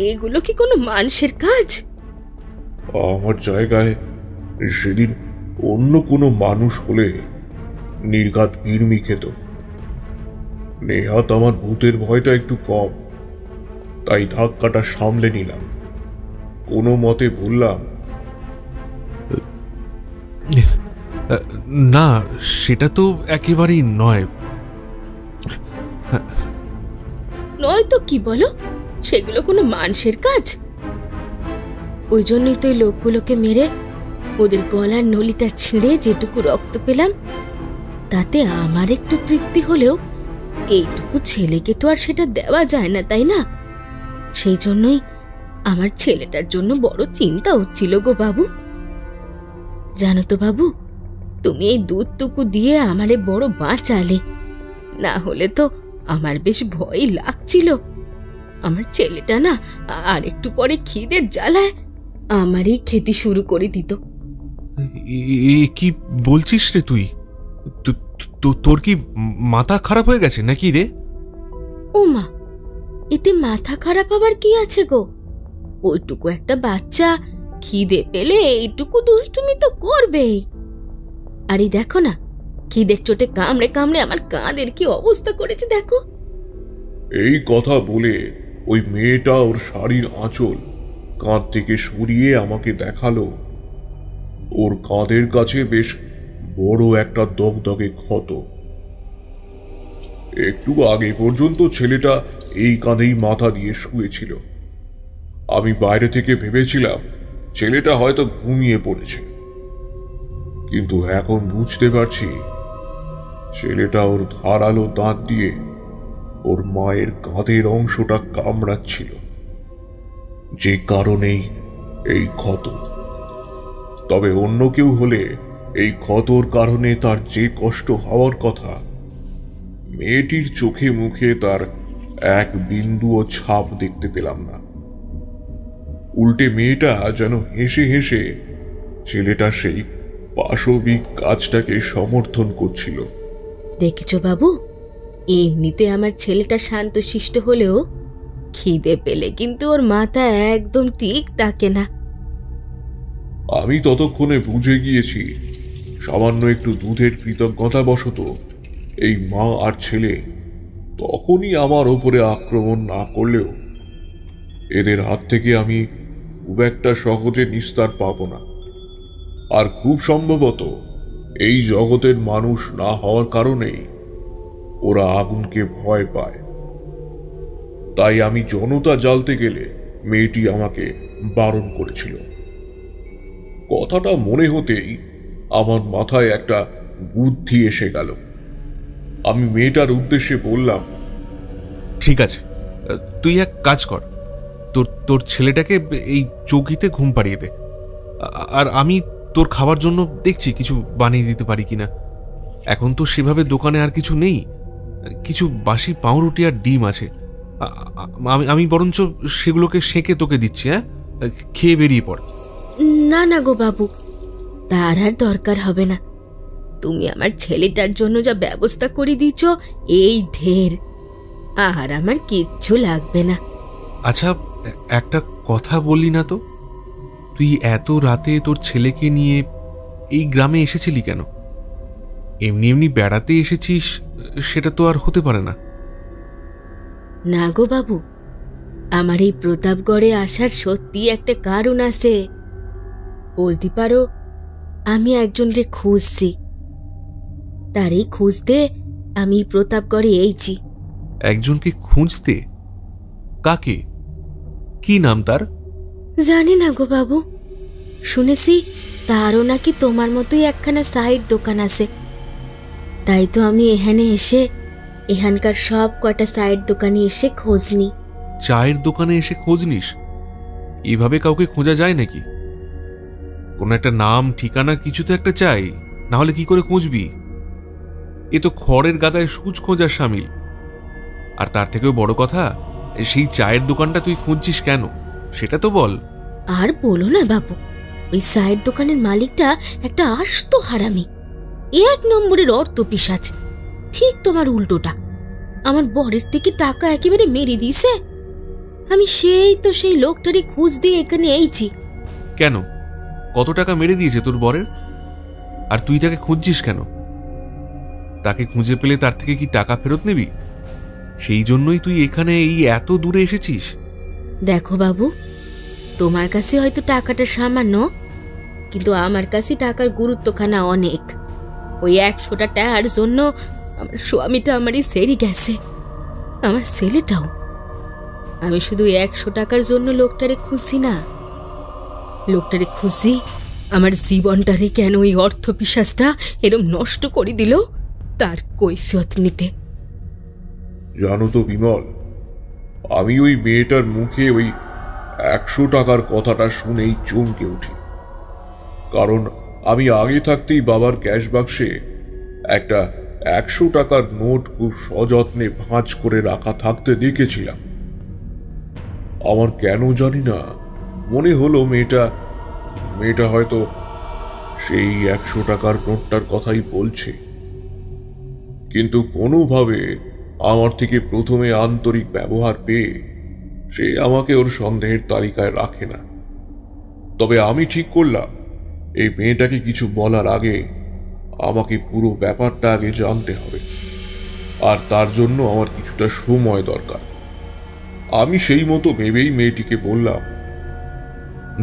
I: এগুলো কি কোনো মানুষের কাজ?
A: আমার জায়গায় সেদিন অন্য কোনো মানুষ হলে নির্ঘাত বিড়মি খেত। নেহাত আমার ভূতের ভয়টা একটু কম, তাই ধাক্কাটা সামলে নিলাম। কোনো মতে বললাম,
H: না সেটা তো একেবারেই নয়।
I: নয় তো কি বলো? সেগুলো কোনো মানুষের কাজ? ওই জন্যই তো লোকগুলোকে মেরে ওদের গলার নলিটা ছিঁড়ে যেটুকু রক্ত পেলাম তাতে আমার একটু তৃপ্তি হলেও এইটুকু ছেলেকে তো আর সেটা দেওয়া যায় না, তাই না? সেই জন্যই আমার ছেলেটার জন্য বড় চিন্তা হচ্ছিল গো বাবু। জানো তো বাবু, তুমি এই দুধটুকু দিয়ে আমারে বড় বাঁচালে, না হলে তো আমার বেশ ভয়ই লাগছিল। আমার ছেলেটা না আর একটু পরে খিদের জ্বালায় আমারই খেতে শুরু করে দিত।
H: কি বলছিস রে তুই? তোর কি মাথা খারাপ হয়ে গেছে নাকি রে?
I: ও মা, এতে মাথা খারাপ হবার কি আছে গো? ওইটুকু একটা বাচ্চা খিদে পেলে এইটুকু দুষ্টুমি তো করবেই। আরে দেখো না, খিদের চোটে কামড়ে কামড়ে আমার কাঁধের কি অবস্থা করেছে দেখো।
A: এই কথা বলে ওই মেয়েটা ওর শাড়ির আঁচল কাঁধ থেকে সরিয়ে আমাকে দেখালো ওর কাঁধের কাছে বেশ বড় একটা দগদগে ক্ষত। একটু আগে পর্যন্ত ছেলেটা এই কাঁধেই মাথা দিয়ে শুয়েছিল। আমি বাইরে থেকে ভেবেছিলাম ছেলেটা হয়তো ঘুমিয়ে পড়েছে, কিন্তু এখন বুঝতে পারছি ছেলেটা ওর ধারালো দাঁত দিয়ে ওর মায়ের কাঁধের অংশটা কামড়াচ্ছিল, যে কারণেই এই ক্ষত। তবে অন্য কেউ হলে এই ক্ষতর কারণে তার যে কষ্ট হওয়ার কথা, মেয়েটির চোখে মুখে তার এক বিন্দুও ছাপ দেখতে পেলাম না। উল্টে মেয়েটা যেন হেসে হেসে ছেলেটার সেই পাশবিক কাজটাকে সমর্থন করছিল।
I: দেখেছো বাবু, এমনিতে আমার ছেলেটা শান্তশিষ্ট হলেও খিদে পেলে কিন্তু ওর মাথা একদম ঠিক থাকে না।
A: আমি ততক্ষণে বুঝে গিয়েছি সামান্য একটু দুধের কৃতজ্ঞতা বশত এই মা আর ছেলে তখনই আমার ওপরে আক্রমণ না করলেও এদের হাত থেকে আমি খুব একটা সহজে নিস্তার পাব না। আর খুব সম্ভবত এই জগতের মানুষ না হওয়ার কারণেই ওরা আগুনকে ভয় পায়। তাই আমি জনতা জ্বালতে গেলে মেয়েটি আমাকে বারণ করেছিল। কথাটা মনে হতেই আমার মাথায় একটা বুদ্ধি এসে গেল। আমি মেয়েটার উদ্দেশ্যে বললাম,
H: ঠিক আছে, তুই এক কাজ কর, তোর ছেলেটাকে এই চৌকিতে ঘুম পাড়িয়ে দে, আর আমি তোর খাবার জন্য দেখছি কিছু বানিয়ে দিতে পারি কিনা। এখন তো সেভাবে দোকানে আর কিছু নেই, কিছু বাসি পাউরুটি আর ডিম আছে। আমি বরঞ্চ সেগুলোকে সেঁকে তোকে দিচ্ছি। হ্যাঁ, খেয়ে বেরিয়ে পড়।
I: না না গো বাবু, তার আর দরকার হবে না। তুমি আমার ছেলেটার জন্য যা ব্যবস্থা করে দিয়েছ এই ঢের, আর আমার কিচ্ছু লাগবে না।
H: আচ্ছা, একটা কথা বললি না তো, তুই এত রাতে তোর ছেলেকে নিয়ে এই গ্রামে এসেছিলি কেন? এমনি এমনি বেড়াতে এসেছিস সেটা তো আর হতে পারে না।
I: না গো বাবু, আমার এই প্রতাপগড়ে আসার সত্যি একটা কারণ আছে। বলতে পারো আমি একজনকে খুঁজছি, তারই খুঁজতে আমি প্রতাপগড়ে এইছি।
H: একজনকে খুঁজতে? কাকে? কি নাম তার?
I: জানি না গো বাবু, শুনেছি তারও নাকি তোমার মতোই একখানা সাইড দোকান আছে। তাই তো আমি এখানে এসে এখানকার সব কটা সাইড দোকানে এসে খোঁজ নি।
H: চায়ের দোকানে এসে খোঁজ নিস? এভাবে কাউকে খোঁজা যায় নাকি? কোনো একটা নাম ঠিকানা কিছু তো একটা চাই, না হলে কি করে খুঁজবি? এ তো খড়ের গাদায় সূচ খোঁজার সামিল। আর তার থেকেও বড় কথা, সেই চায়ের দোকানটা তুই খুঁজছিস কেন সেটা তো বল।
I: আর বলো না বাবু, ওই সাইড দোকানের মালিকটা একটা আস্ত হারামি, এক নম্বরের অর্থ পিশাচ। ঠিক তোমার উল্টোটা, আমার বরের থেকে টাকা একেবারে মেরে দিয়েছে। আমি সেই লোকটারই খোঁজ দিয়ে এখানে এইছি।
H: কেন? কত টাকা মেরে দিয়েছে তোর বরের? আর তুই তাকে খুঁজছিস কেন? তাকে খুঁজে পেলে তার থেকে কি টাকা ফেরত নিবি? সেই জন্যই তুই এখানে এই এত দূরে এসেছিস?
I: দেখো বাবু, তোমার কাছে হয়তো টাকাটা সামান্য, কিন্তু আমার কাছে টাকার গুরুত্বখানা অনেক। ওই 100টা টাকার জন্য আমার স্বামীটা আমারই সেরে গেছে, আমার ছেলেটাও। আমি শুধু 100 টাকার জন্য লোকটারে খুঁজছি না, লোকটারে খুঁজছি আমার জীবনটারে কেন ওই অর্থ পিশাচটা এরম নষ্ট করে দিল তার কৈফিয়ত নিতে।
A: জানো তো বিমল, আমি ওই মেয়েটার মুখে ওই 100 টাকার কথাটা শুনেই চমকে উঠি। কারণ আমি আগে থাকতেই বাবার ক্যাশ বাক্সে একটা 100 টাকার নোট খুব সযত্নে ভাঁজ করে রাখা থাকতে দেখেছিলাম। আমার কেন জানি না মনে হলো মেয়েটা হয়তো সেই 100 টাকার নোটটার কথাই বলছে। কিন্তু কোনোভাবে আমার থেকে প্রথমে আন্তরিক ব্যবহার পেয়ে সে আমাকে ওর সন্দেহের তালিকায় রাখে না। তবে আমি ঠিক করলাম এই মেয়েটাকে কিছু বলার আগে আমাকে পুরো ব্যাপারটা আগে জানতে হবে, আর তার জন্য আমার কিছুটা সময় দরকার। আমি সেই মতো ভেবেই মেয়েটিকে বললাম,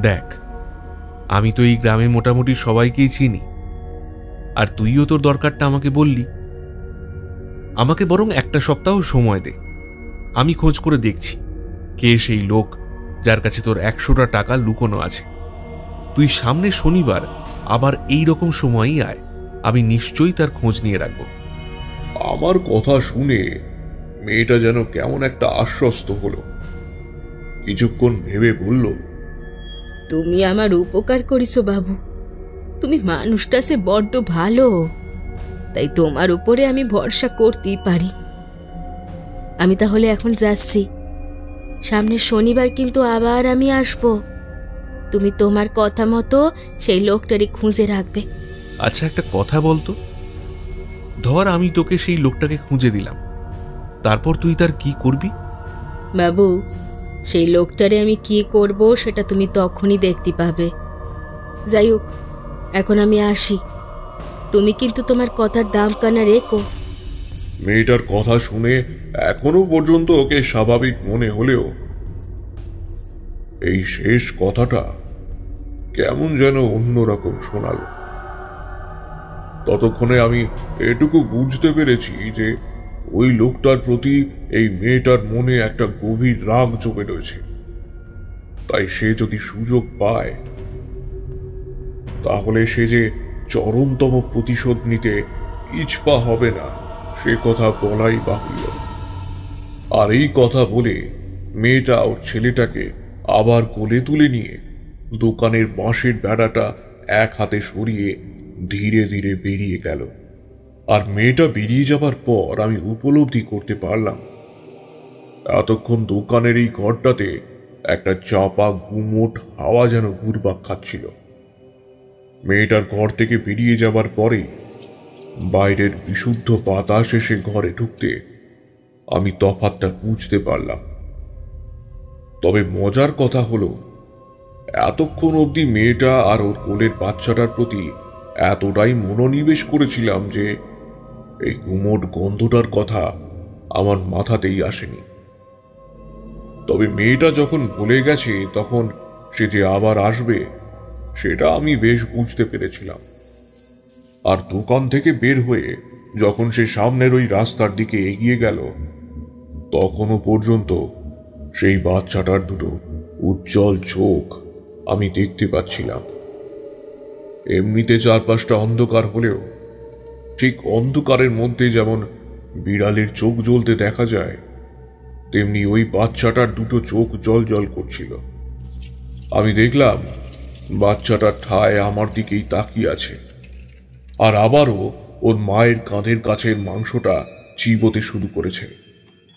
H: দেখ, আমি তো এই গ্রামে মোটামুটি সবাইকেই চিনি, আর তুইও তোর দরকারটা আমাকে বললি। আমাকে বরং একটা সপ্তাহ সময় দে, আমি খোঁজ করে দেখছি কে সেই লোক যার কাছে তোর 100টা টাকা লুকোনো আছে। তুই সামনে শনিবার আবার এই রকম সময়ই আয়, আমি নিশ্চয়ই তার খোঁজ নিয়ে রাখব।
A: আমার কথা শুনে মেয়েটা যেন কেমন একটা আশ্বস্ত হলো। কিছুক্ষণ ভেবে বলল,
I: তুমি আমার উপকার করিছো বাবু, তুমি মানুষটা সে বড্ড ভালো, তাই তোমার উপরে আমি ভরসা করতেই পারি। আমি তাহলে এখন যাচ্ছি, সামনের শনিবার কিন্তু আবার আমি আসব। তুমি তোমার কথা মতো সেই লোকটারই খুঁজে রাখবে।
H: আচ্ছা, একটা কথা বলতো, ধর আমি তোকে সেই লোকটাকে খুঁজে দিলাম, তারপর তুই তার কি করবি?
I: বাবু, সেই লোকটারে আমি কি করব সেটা তুমি তখনই দেখতে পাবে। যাই হোক, এখন আমি আসি। তুমি কিন্তু তোমার কথার দাম কানা রেখো।
A: মেয়েটার কথা শুনে এখনো পর্যন্ত ওকে স্বাভাবিক মনে হলেও এই শেষ কথাটা কেমন যেন অন্যরকম শোনালো। ততক্ষণে আমি এটুকু বুঝতে পেরেছি যে ওই লোকটার প্রতি এই মেয়েটার মনে একটা গভীর রাগ জমে রয়েছে। তাই সে যদি সুযোগ পায় তাহলে সে যে চরমতম প্রতিশোধ নিতে ইচ্ছা হবে না সে কথা বলাই বাহুল্য। আর এই কথা বলে মেয়েটা ওর ছেলেটাকে আবার কোলে তুলে নিয়ে দোকানের বাঁশের বেড়াটা এক হাতে সরিয়ে ধীরে ধীরে বেরিয়ে গেল। আর মেয়েটা বেরিয়ে যাবার পর আমি উপলব্ধি করতে পারলাম এতক্ষণ দোকানের এই ঘরটাতে একটা চাপা গুমোট হাওয়া যেন ঘুরপাক খাচ্ছিল। মেয়েটার ঘর থেকে বেরিয়ে যাবার পরে বাইরের বিশুদ্ধ বাতাস এসে ঘরে ঢুকতে আমি তফাৎটা বুঝতে পারলাম। তবে মজার কথা হলো, এতক্ষণ অবধি মেয়েটা আর ওর কোলের বাচ্চাটার প্রতি এতটাই মনোনিবেশ করেছিলাম যে এই গুমোট গন্ধটার কথা আমার মাথাতেই আসেনি। তবে মেয়েটা যখন বলে গেছে তখন সে যে আবার আসবে সেটা আমি বেশ বুঝতে পেরেছিলাম। আর দোকান থেকে বের হয়ে যখন সে সামনের ওই রাস্তার দিকে এগিয়ে গেল তখনও পর্যন্ত সেই বাচ্চাটার দুটো উজ্জ্বল চোখ আমি দেখতে পাচ্ছিলাম। এমনিতে চারপাশটা অন্ধকার হলেও ঠিক অন্ধকারের মধ্যে যেমন বিড়ালের চোখ জ্বলতে দেখা যায় তেমনি ওই বাচ্চাটার দুটো চোখ জল জল করছিল। আমি দেখলাম বাচ্চাটার ঠায় আমার দিকেই তাকিয়ে আছে, আর আবারও ওর মায়ের কাঁধের কাছের মাংসটা চিবোতে শুরু করেছে।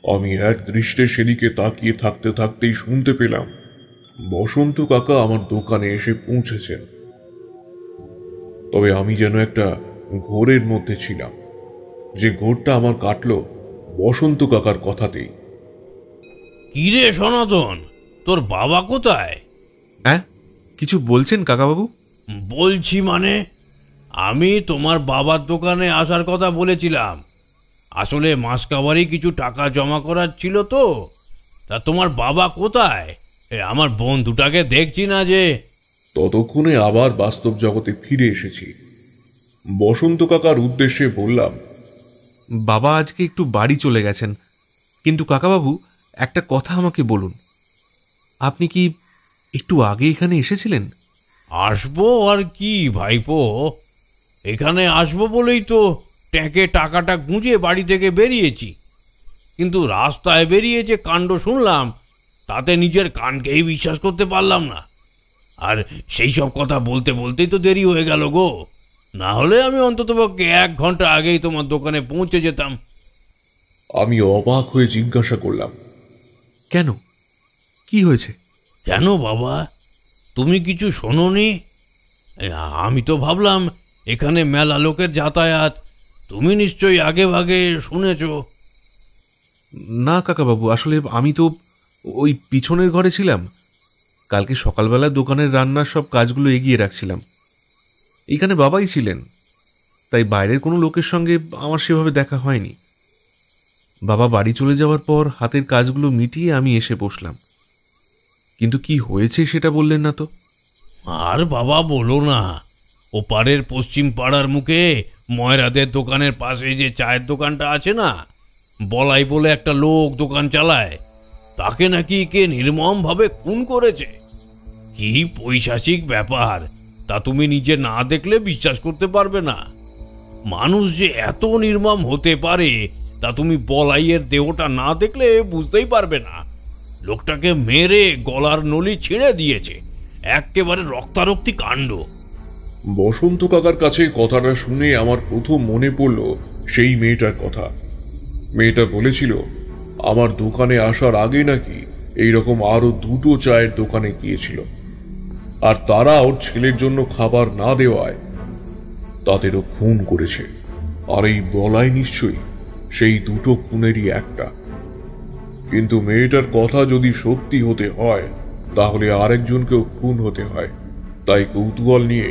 A: আমি এক দৃষ্টে সেদিকে তাকিয়ে থাকতে থাকতেই শুনতে পেলাম বসন্ত কাকা আমার দোকানে এসে পৌঁছেছেন। তবে আমি যেন একটা ঘোরের মধ্যে ছিলাম, যে ঘোরটা আমার কাটলো বসন্ত কাকার কথাতেই।
G: কিরে সনাতন, তোর বাবা কোথায়?
H: হ্যাঁ, কিছু বলছেন কাকাবাবু?
G: বলছি মানে, আমি তোমার বাবার দোকানে আসার কথা বলেছিলাম। আসলে মাসকাবারি কিছু টাকা জমা করার ছিল তো। তা তোমার বাবা কোথায়? আমার বন্ধুটাকে দেখছি না যে।
A: ততক্ষণে আবার বাস্তব জগতে ফিরে এসেছি। বসন্ত কাকার উদ্দেশ্যে বললাম,
H: বাবা আজকে একটু বাড়ি চলে গেছেন, কিন্তু কাকাবাবু একটা কথা আমাকে বলুন, আপনি কি একটু আগে এখানে এসেছিলেন?
G: আসবো আর কি ভাইপো, এখানে আসবো বলেই তো ট্যাঁকে টাকাটা গুঁজে বাড়ি থেকে বেরিয়েছি। কিন্তু রাস্তায় বেরিয়ে যে কাণ্ড শুনলাম তাতে নিজের কানকেই বিশ্বাস করতে পারলাম না। আর সেই সব কথা বলতে বলতেই তো দেরি হয়ে গেল গো, না হলে আমি অন্ততপক্ষে 1 ঘন্টা আগেই তোমার দোকানে পৌঁছে যেতাম।
A: আমি অবাক হয়ে জিজ্ঞাসা করলাম,
H: কেন, কি হয়েছে?
G: কেন বাবা, তুমি কিছু শোনোনি? আমি তো ভাবলাম এখানে মেলা লোকের যাতায়াত, তুমি নিশ্চয়ই আগে ভাগে শুনেছ।
H: না কাকাবাবু, আসলে আমি তো ওই পিছনের ঘরে ছিলাম। কালকে সকালবেলা দোকানের রান্নার সব কাজগুলো এগিয়ে রাখছিলাম। এখানে বাবাই ছিলেন, তাই বাইরের কোনো লোকের সঙ্গে আমার সেভাবে দেখা হয়নি। বাবা বাড়ি চলে যাওয়ার পর হাতের কাজগুলো মিটিয়ে আমি এসে বসলাম। কিন্তু কি হয়েছে সেটা বললেন না তো।
G: আর বাবা বলো না, ওপারের পশ্চিম পাড়ার মুখে ময়রাদের দোকানের পাশে যে চায়ের দোকানটা আছে না, বলাই বলে একটা লোক দোকান চালায়, তাকে নাকি কে নির্মমভাবে খুন করেছে। কি পৈশাচিক ব্যাপার, তা তুমি নিজে না দেখলে বিশ্বাস করতে পারবে না। মানুষ যে এত নির্মম হতে পারে তা তুমি বলাইয়ের দেহটা না দেখলে বুঝতেই পারবে না। লোকটাকে মেরে গলার নলি ছিঁড়ে দিয়েছে, একেবারে রক্তারক্তি কাণ্ড।
A: বসন্ত কাকার কাছে কথাটা শুনে আমার প্রথম মনে পড়ল সেই মেয়েটার কথা। মেয়েটা বলেছিল আমার দোকানে আসার আগে নাকি এইরকম আরো 2টো চায়ের দোকানে গিয়েছিল। আর তারা ওর ছেলের জন্য খাবার না দেওয়ায় তাদেরও খুন করেছে। আর এই বলাই নিশ্চয়ই সেই দুটো খুনেরই একটা। কিন্তু মেয়েটার কথা যদি সত্যি হতে হয় তাহলে আরেকজনকেও খুন হতে হয়। তাই কৌতূহল নিয়ে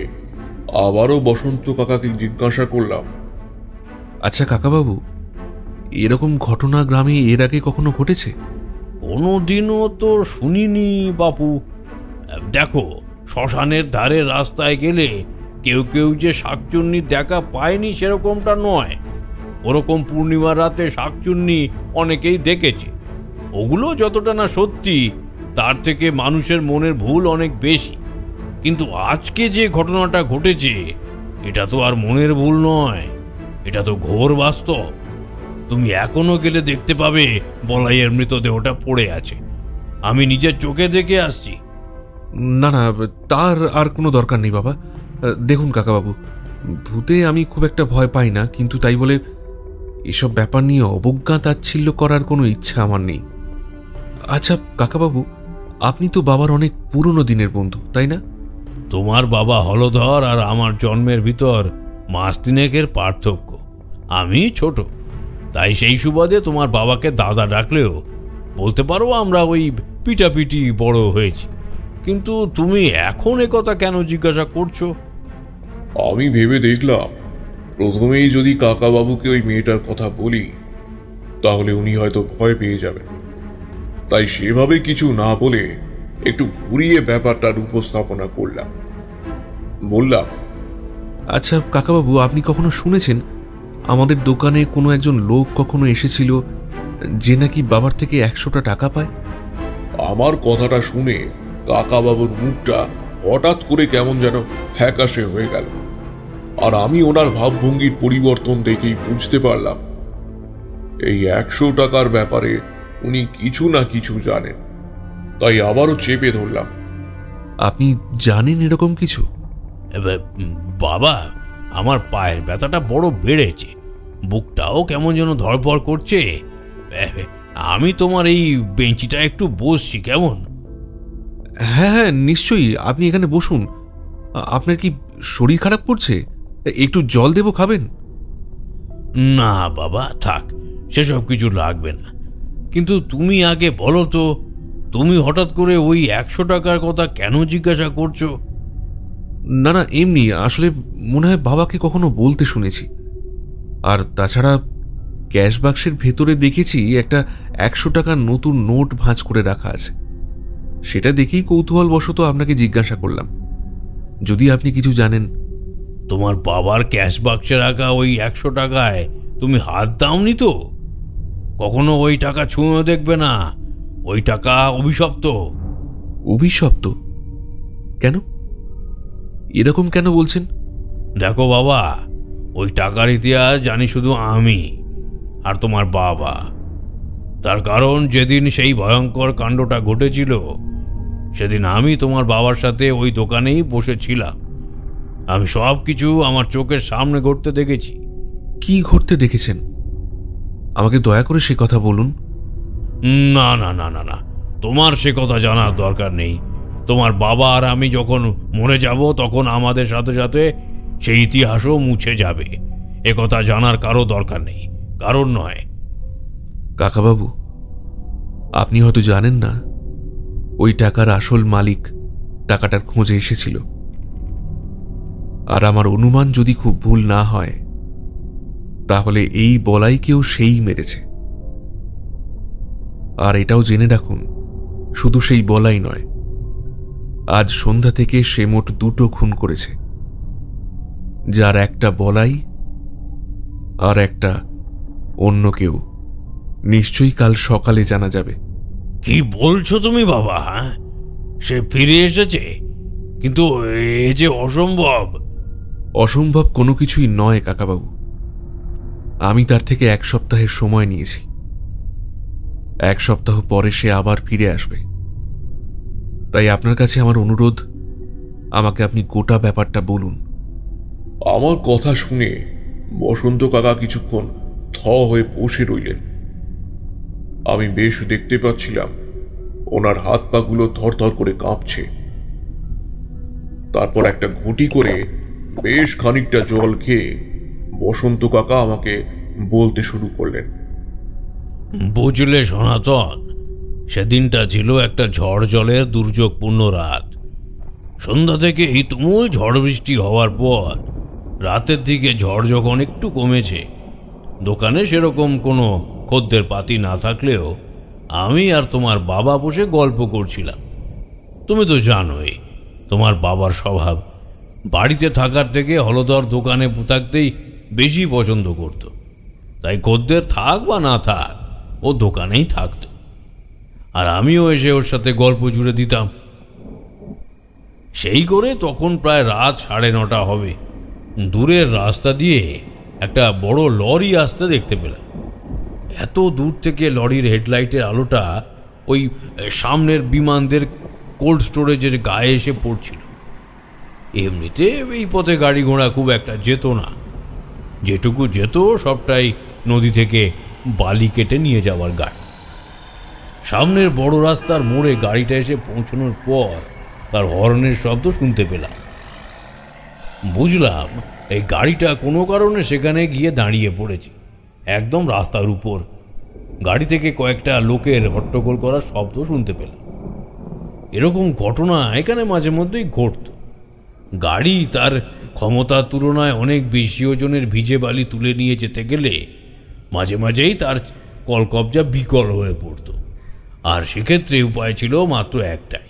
A: আবারও বসন্ত কাকাকে জিজ্ঞাসা করলাম,
H: আচ্ছা কাকাবাবু, এরকম ঘটনা গ্রামে এর আগে কখনো ঘটেছে?
G: কোনোদিনও তো শুনিনি বাপু। দেখো, শ্মশানের ধারে রাস্তায় গেলে কেউ কেউ যে শাকচুন্নির দেখা পায়নি সেরকমটা নয়। ওরকম পূর্ণিমার রাতে শাকচুন্নি অনেকেই দেখেছে। ওগুলো যতটা না সত্যি, তার থেকে মানুষের মনের ভুল অনেক বেশি। কিন্তু আজকে যে ঘটনাটা ঘটেছে এটা তো আর মনের ভুল নয়, এটা তো ঘোর বাস্তব। তুমি এখনো গেলে দেখতে পাবে বলাইয়ের মৃতদেহটা পড়ে আছে। আমি নিজের চোখে দেখে আসছি।
H: না না, তার আর কোনো দরকার নেই বাবা। দেখুন কাকাবাবু, ভূতে আমি খুব একটা ভয় পাই না, কিন্তু তাই বলে এসব ব্যাপার নিয়ে অবজ্ঞা তাচ্ছিল্য করার কোনো ইচ্ছা আমার নেই। আচ্ছা কাকাবাবু, আপনি তো বাবার অনেক পুরনো দিনের বন্ধু, তাই না?
G: তোমার বাবা হলধর আর আমার জন্মের ভিতর মাস তিনেকের পার্থক্য। আমি ছোট, তাই সেই সুবাদে তোমার বাবাকে দাদা ডাকলেও বলতে পারো আমরা ওই পিটাপিটি বড় হয়েছি। কিন্তু তুমি এখন কথা কেন জিজ্ঞাসা করছো?
A: আমি ভেবে দেখলাম প্রথমেই যদি কাকাবাবুকে ওই মেয়েটার কথা বলি তাহলে উনি হয়তো ভয় পেয়ে যাবেন। তাই সেভাবে কিছু না বলে একটু ঘুরিয়ে ব্যাপারটার উপস্থাপনা করলাম। বললাম,
H: আচ্ছা কাকাবাবু, আপনি কখনো শুনেছেন আমাদের দোকানে কোনো একজন লোক কখনো এসেছিল যে নাকি বাবার থেকে 100টা টাকা পায়?
A: আমার কথাটা শুনে কাকাবাবুর মুখটা হঠাৎ করে কেমন যেন ফ্যাকাশে হয়ে গেল। আর আমি ওনার ভাবভঙ্গির পরিবর্তন দেখেই বুঝতে পারলাম এই 100 টাকার ব্যাপারে উনি কিছু না কিছু জানেন। তাই আবারও চেপে ধরলাম,
H: আপনি জানেন এরকম কিছু?
G: বাবা, আমার পায়ের ব্যথাটা বড় বেড়েছে, বুকটাও কেমন যেন ধড়ফড় করছে। আমি তোমার এই বেঞ্চিটা একটু বসছি, কেমন?
H: হ্যাঁ হ্যাঁ, নিশ্চয়ই, আপনি এখানে বসুন। আপনার কি শরীর খারাপ করছে? একটু জল দেব, খাবেন?
G: না বাবা, থাক, সেসব কিছু লাগবে না। কিন্তু তুমি আগে বলো তো, তুমি হঠাৎ করে ওই 100 টাকার কথা কেন জিজ্ঞাসা করছো?
H: না না, এমনি, আসলে মনে হয় বাবাকে কখনো বলতে শুনেছি। আর তাছাড়া ক্যাশ বাক্সের ভেতরে দেখেছি একটা 100 টাকার নতুন নোট ভাঁজ করে রাখা আছে। সেটা দেখেই কৌতূহলবশত আপনাকে জিজ্ঞাসা করলাম, যদি আপনি কিছু জানেন।
G: তোমার বাবার ক্যাশ বাক্সে রাখা ওই 100 টাকায় তুমি হাত দাওনি তো? কখনো ওই টাকা ছুঁয়েও দেখবে না। ওই টাকা অভিশপ্ত।
H: অভিশপ্ত? কেন? এরকম কেন বলছেন?
G: দেখো বাবা, ওই টাকার ইতিহাস জানি শুধু আমি আর তোমার বাবা। তার কারণ যেদিন সেই ভয়ঙ্কর কাণ্ডটা ঘটেছিল সেদিন আমি তোমার বাবার সাথে ওই দোকানেই বসেছিলাম। আমি সব কিছু আমার চোখের সামনে ঘটতে দেখেছি।
H: কি ঘটতে দেখেছেন? আমাকে দয়া করে সে কথা বলুন।
G: না না না না না, তোমার সে কথা জানার দরকার নেই। তোমার বাবা আর আমি যখন মরে যাব তখন আমাদের সাথে সাথে সেই ইতিহাসও মুছে যাবে। এ কথা জানার কারো দরকার নেই, কারণ নয়।
H: কাকাবাবু, আপনি হয়তো জানেন না ওই টাকার আসল মালিক টাকাটার খোঁজে এসেছিল। আর আমার অনুমান যদি খুব ভুল না হয় তাহলে এই বলাইকেও সেই মেরেছে। আর এটাও জেনে রাখুন, শুধু সেই বলাই নয়, আজ সন্ধ্যা থেকে সে মোট 2টো খুন করেছে, যার একটা বলাই আর একটা অন্য কেউ। নিশ্চয়ই কাল সকালে জানা যাবে।
G: কি বলছো তুমি বাবা? হ্যাঁ, সে ফিরে এসেছে? কিন্তু এ যে অসম্ভব।
H: অসম্ভব কোনো কিছুই নয় কাকাবাবু। আমি তার থেকে 1 সপ্তাহের সময় নিয়েছি। 1 সপ্তাহ পরে সে আবার ফিরে আসবে। তাই আপনার কাছে আমার অনুরোধ, আমাকে আপনি গোটা ব্যাপারটা বলুন।
A: আমার কথা শুনে বসন্ত কাকা কিছুক্ষণ থ হয়ে বসে রইলেন। আমি বেশ দেখতে পাচ্ছিলাম ওনার হাত পাগুলো থরথর করে কাঁপছে। তারপর একটা ঘুঁটি করে বেশ খানিকটা জল খেয়ে বসন্ত কাকা আমাকে বলতে শুরু করলেন,
G: বুঝলে সনাতন, সেদিনটা ছিল একটা ঝড় জলের দুর্যোগপূর্ণ রাত। সন্ধ্যা থেকে এই তুমুল ঝড় বৃষ্টি হওয়ার পর রাতের দিকে ঝড় যখন একটু কমেছে, দোকানে সেরকম কোনো খদ্দের পাতি না থাকলেও আমি আর তোমার বাবা বসে গল্প করছিলাম। তুমি তো জানোই তোমার বাবার স্বভাব, বাড়িতে থাকার থেকে হলদর দোকানে থাকতেই বেশি পছন্দ করত। তাই খদ্দের থাক বা না থাক, ও দোকানেই থাকতো, আর আমিও এসে ওর সাথে গল্প জুড়ে দিতাম। সেই করে তখন প্রায় রাত 9:30 হবে। দূরের রাস্তা দিয়ে একটা বড় লরি আসতে দেখতে পেলাম। এত দূর থেকে লরির হেডলাইটের আলোটা ওই সামনের বিমানদের কোল্ড স্টোরেজের গায়ে এসে পড়ছিল। এমনিতে এই পথে গাড়ি ঘোড়া খুব একটা যেত না, যেটুকু যেত সবটাই নদী থেকে বালি কেটে নিয়ে যাওয়ার গাড়ি। সামনের বড় রাস্তার মোড়ে গাড়িটা এসে পৌঁছানোর পর তার হর্নের শব্দ শুনতে পেলাম। বুঝলাম এই গাড়িটা কোনো কারণে সেখানে গিয়ে দাঁড়িয়ে পড়েছে, একদম রাস্তার উপর। গাড়ি থেকে কয়েকটা লোকের হট্টগোল করার শব্দ শুনতে পেলাম। এরকম ঘটনা এখানে মাঝে মধ্যেই ঘটত। গাড়ি তার ক্ষমতার তুলনায় অনেক বেশি ওজনের ভিজে বালি তুলে নিয়ে যেতে গেলে মাঝে মাঝেই তার কলকবজা বিকল হয়ে পড়ত, আর সেক্ষেত্রে উপায় ছিল মাত্র একটাই।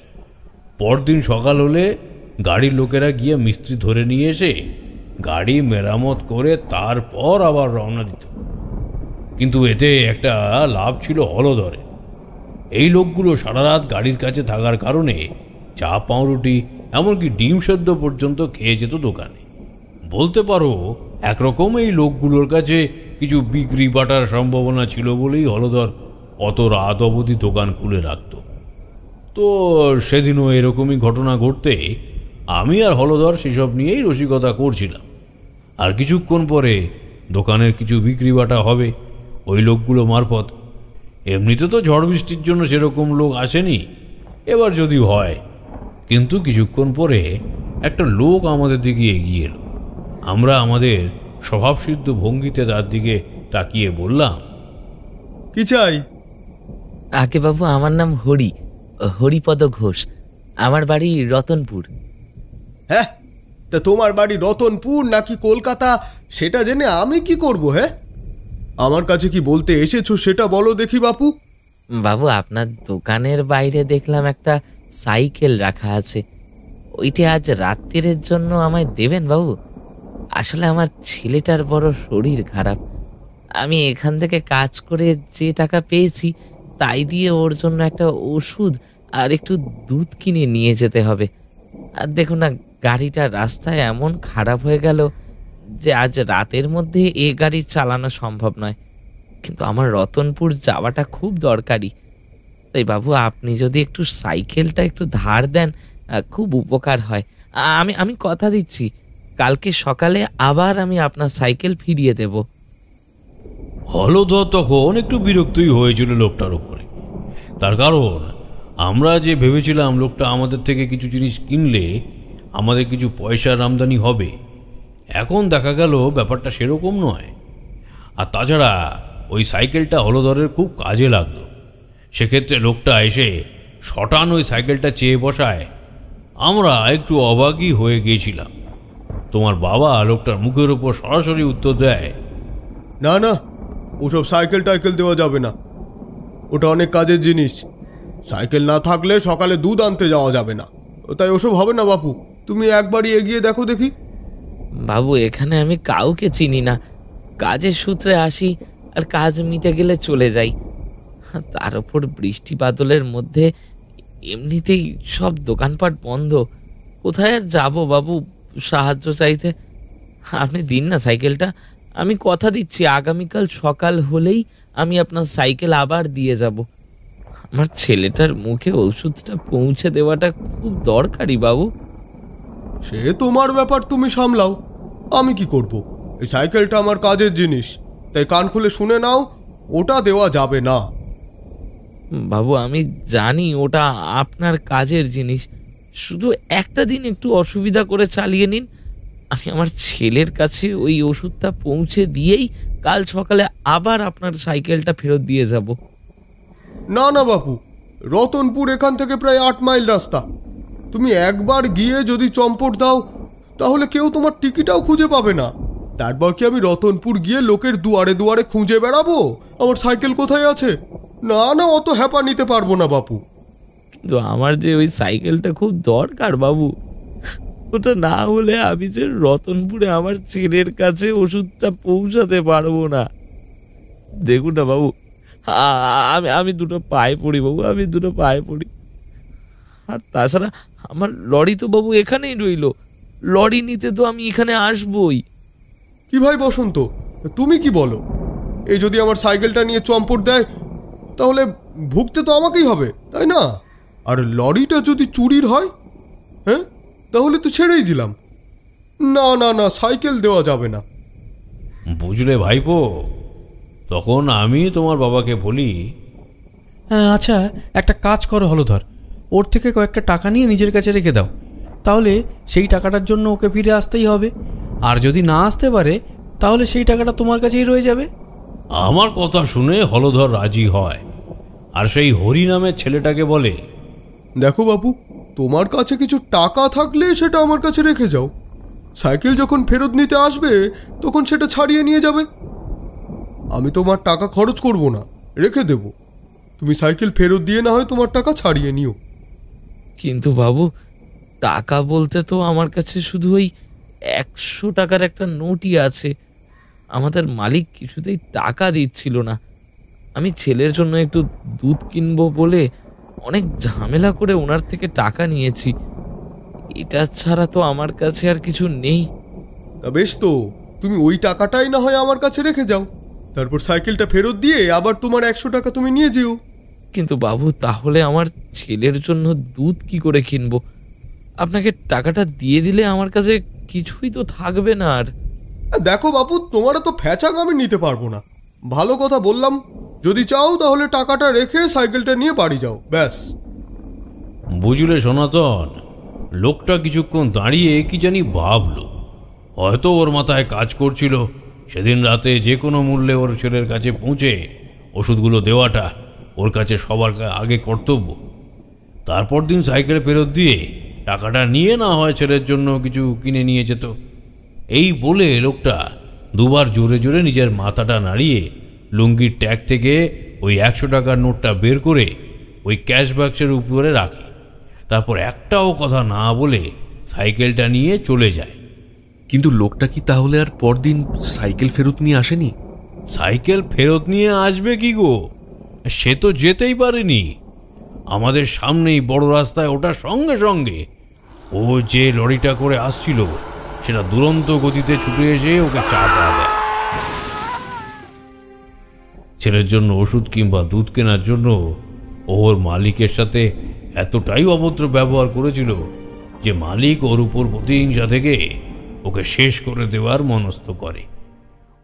G: পরদিন সকাল হলে গাড়ির লোকেরা গিয়ে মিস্ত্রি ধরে নিয়ে এসে গাড়ি মেরামত করে তারপর আবার রওনা দিত। কিন্তু এতে একটা লাভ ছিল হলধরে। এই লোকগুলো সারা রাত গাড়ির কাছে থাকার কারণে চা, পাউরুটি, এমনকি ডিম সেদ্ধ পর্যন্ত খেয়ে যেত দোকানে। বলতে পারো একরকম এই লোকগুলোর কাছে কিছু বিক্রি বাটার সম্ভাবনা ছিল বলেই হলধর অত রাত অবধি দোকান খুলে রাখত। তো সেদিনও এরকমই ঘটনা ঘটতে আমি আর হলধর সেসব নিয়েই রসিকতা করছিলাম। আর কিছুক্ষণ পরে দোকানের কিছু বিক্রি বাটা হবে ওই লোকগুলো মারফত। এমনিতে তো ঝড় বৃষ্টির জন্য সেরকম লোক আসেনি, এবার যদি হয়। কিন্তু কিছুক্ষণ পরে একটা লোক আমাদের দিকে এগিয়ে এলো। আমরা আমাদের স্বভাবসিদ্ধ ভঙ্গিতে তার দিকে তাকিয়ে বললাম,
F: কি চাই?
J: আগে বাবু, আমার নাম হরিপদ ঘোষ। আমার বাড়ি রতনপুর।
F: হ্যাঁ, তা তোমার বাড়ি রতনপুর নাকি কলকাতা সেটা জেনে আমি কি করব? হ্যাঁ, আমার কাছে কি বলতে এসেছো সেটা বলো দেখি বাপু।
J: বাবু, আপনার দোকানের বাইরে দেখলাম একটা সাইকেল রাখা আছে, ওইটা আজ রাত্রির জন্য আমায় দেবেন বাবু? আসলে আমার ছেলেটার বড় শরীর খারাপ। আমি এখান থেকে কাজ করে যে টাকা পেয়েছি তাই দিয়ে ওর জন্য একটা ওষুধ আর একটু দুধ কিনে নিয়ে যেতে হবে। আর দেখুন না, গাড়িটা রাস্তায় এমন খারাপ হয়ে গেল যে আজ রাতের মধ্যে এ গাড়ি চালানো সম্ভব নয়। কিন্তু আমার রতনপুর যাওয়াটা খুব দরকারি। তাই বাবু, আপনি যদি একটু সাইকেলটা একটু ধার দেন খুব উপকার হয়। আমি কথা দিচ্ছি, কালকে সকালে আবার আমি আপনার সাইকেল ফিরিয়ে দেব।
G: হলধর তখন একটু বিরক্তই হয়েছিল লোকটার উপরে। তার কারণ আমরা যে ভেবেছিলাম লোকটা আমাদের থেকে কিছু জিনিস কিনলে আমাদের কিছু পয়সার আমদানি হবে, এখন দেখা গেল ব্যাপারটা সেরকম নয়। আর তাছাড়া ওই সাইকেলটা হলধরের খুব কাজে লাগতো। সেক্ষেত্রে লোকটা এসে শটান ওই সাইকেলটা চেয়ে বসায় আমরা একটু অবাকই হয়ে গিয়েছিলাম। তোমার বাবা লোকটার মুখের উপর সরাসরি উত্তর দেয়,
F: না না, ওসব সাইকেল টাইকেল দেওয়া যাবে না, ওটা অনেক কাজের জিনিস। সাইকেল না থাকলে সকালে দুধ আনতে যাওয়া যাবে না, তাই ওসব হবে না বাপু। তুমি একবারই এগিয়ে দেখো দেখি।
J: বাবু, এখানে আমি কাউকে চিনি না, কাজের সূত্রে আসি আর কাজ মিটে গেলে চলে যাই। তার উপর বৃষ্টি বাদলের মধ্যে এমনিতেই সব দোকানপাট বন্ধ, কোথায় আর যাবো বাবু সাহায্য চাইতে? আপনি দিন না সাইকেলটা, আমি কথা দিচ্ছি আগামীকাল সকাল হলেই আমি আপনার সাইকেল আবার দিয়ে যাব। আমার ছেলেটার মুখে ওষুধটা পৌঁছে দেওয়াটা খুব দরকারি বাবু।
F: সে তোমার ব্যাপার, তুমি সামলাও, আমি কি করব? এই সাইকেলটা আমার কাজের জিনিস, তাই কান খুলে শুনে নাও, ওটা দেওয়া যাবে না।
J: বাবু, আমি জানি ওটা আপনার কাজের জিনিস, শুধু একটা দিন একটু অসুবিধা করে চালিয়ে নিন। আমি আমার ছেলের কাছে ওই ওষুধটা পৌঁছে দিয়েই কাল সকালে আবার আপনার সাইকেলটা ফেরত দিয়ে যাব।
F: না না বাপু, রতনপুর এখান থেকে প্রায় 8 মাইল রাস্তা। তুমি একবার গিয়ে যদি চম্পট দাও তাহলে কেউ তোমার টিকিটাও খুঁজে পাবে না। তারপর কি আমি রতনপুর গিয়ে লোকের দুয়ারে দুয়ারে খুঁজে বেড়াবো আমার সাইকেল কোথায় আছে? না না, অত হ্যাপা নিতে পারবো না বাপু।
J: কিন্তু আমার যে ওই সাইকেলটা খুব দরকার বাবু, ওটা না হলে আমি যে রতনপুরে আমার ছেলের কাছে ওষুধটা পৌঁছাতে পারবো না। দেখুন না বাবু, আমি আমি দুটো পায়ে পড়ি বাবু, আমি দুটো পায়ে পড়ি। আর তাছাড়া আমার লরি তো বাবু এখানেই রইল, লরি নিতে তো আমি এখানে আসবই।
F: কি ভাই বসন্ত, তুমি কি বলো? এই যদি আমার সাইকেলটা নিয়ে চম্পট দেয় তাহলে ভুগতে তো আমাকেই হবে, তাই না? আর লরিটা যদি চুরির হয়, হ্যাঁ, তাহলে তো ছেড়েই দিলাম। না না না, সাইকেল দেওয়া যাবে না।
G: বুঝলে ভাইপো, তখন আমি তোমার বাবাকে বলি,
E: আচ্ছা একটা কাজ করো হলধর, ওর থেকে কয়েকটা টাকা নিয়ে নিজের কাছে রেখে দাও, তাহলে সেই টাকাটার জন্য ওকে ফিরে আসতেই হবে। আর যদি না আসতে পারে তাহলে সেই টাকাটা তোমার কাছেই রয়ে যাবে।
G: আমার কথা শুনে হলধর রাজি হয়, আর সেই হরি নামের ছেলেটাকে বলে,
F: দেখো বাপু, তোমার কাছে কিছু টাকা থাকলে সেটা আমার কাছে রেখে যাও। সাইকেল যখন ফেরত নিতে আসবে তখন সেটা ছাড়িয়ে নিয়ে যাবে। আমি তোমার টাকা খরচ করব না, রেখে দেব। তুমি সাইকেল ফেরত দিয়ে না হয় তোমার টাকা ছাড়িয়ে নিও।
J: কিন্তু বাবু, টাকা বলতে তো আমার কাছে শুধু ওই 100 টাকার একটা নোটই আছে। আমাদের মালিক কিছুতেই টাকা দিচ্ছিল না। আমি ছেলের জন্য একটু দুধ কিনবো বলে অনেক ঝামেলা করে ওনার থেকে টাকা নিয়েছি। এটা ছাড়া তো আমার কাছে আর কিছু নেই।
F: তা বেশ, তো তুমি ওই টাকাটাই না হয় আমার কাছে রেখে যাও, তারপর সাইকেলটা ফেরত দিয়ে আবার তোমার 100 টাকা তুমি নিয়ে যেও।
J: কিন্তু বাবু, তাহলে আমার ছেলের জন্য দুধ কি করে কিনবো? আপনাকে টাকাটা দিয়ে দিলে আমার কাছে কিছুই তো থাকবে না। আর
F: দেখো বাপু, তোমার তো ফ্যাচাং আমি নিতে পারবো না। ভালো কথা বললাম, যদি চাও তাহলে টাকাটা রেখে সাইকেলটা নিয়ে বাড়ি যাও, ব্যাস।
G: বুঝলে সনাতন, লোকটা কিছুক্ষণ দাঁড়িয়ে কি জানি ভাবলো। হয়তো ওর মাথায় কাজ করছিল সেদিন রাতে যে কোনো মূল্যে ওর ছেলের কাছে পৌঁছে ওষুধগুলো দেওয়াটা ওর কাছে সবার আগে কর্তব্য। তারপর দিন সাইকেল ফেরত দিয়ে টাকাটা নিয়ে না হয় ছেলের জন্য কিছু কিনে নিয়ে যেত। এই বলে লোকটা দুবার জোরে জোরে নিজের মাথাটা নাড়িয়ে লুঙ্গির ট্যাগ থেকে ওই 100 টাকার নোটটা বের করে ওই ক্যাশ বাক্সের উপরে রাখে। তারপর একটাও কথা না বলে সাইকেলটা নিয়ে চলে যায়।
A: কিন্তু লোকটা কি তাহলে আর পরদিন সাইকেল ফেরত নিয়ে আসেনি?
G: সাইকেল ফেরত নিয়ে আসবে কি গো, সে তো যেতেই পারেনি। আমাদের সামনেই বড় রাস্তায় ওটার সঙ্গে সঙ্গে ও যে লরিটা করে আসছিল সেটা দুরন্ত গতিতে ছুটে এসে ওকে চাপা দেয়। ছেলের জন্য ওষুধ কিংবা দুধ কেনার জন্য ওর মালিকের সাথে এতটাই অভদ্র ব্যবহার করেছিল যে মালিক ওর উপর প্রতিহিংসা থেকে ওকে শেষ করে দেওয়ার মনস্থ করে।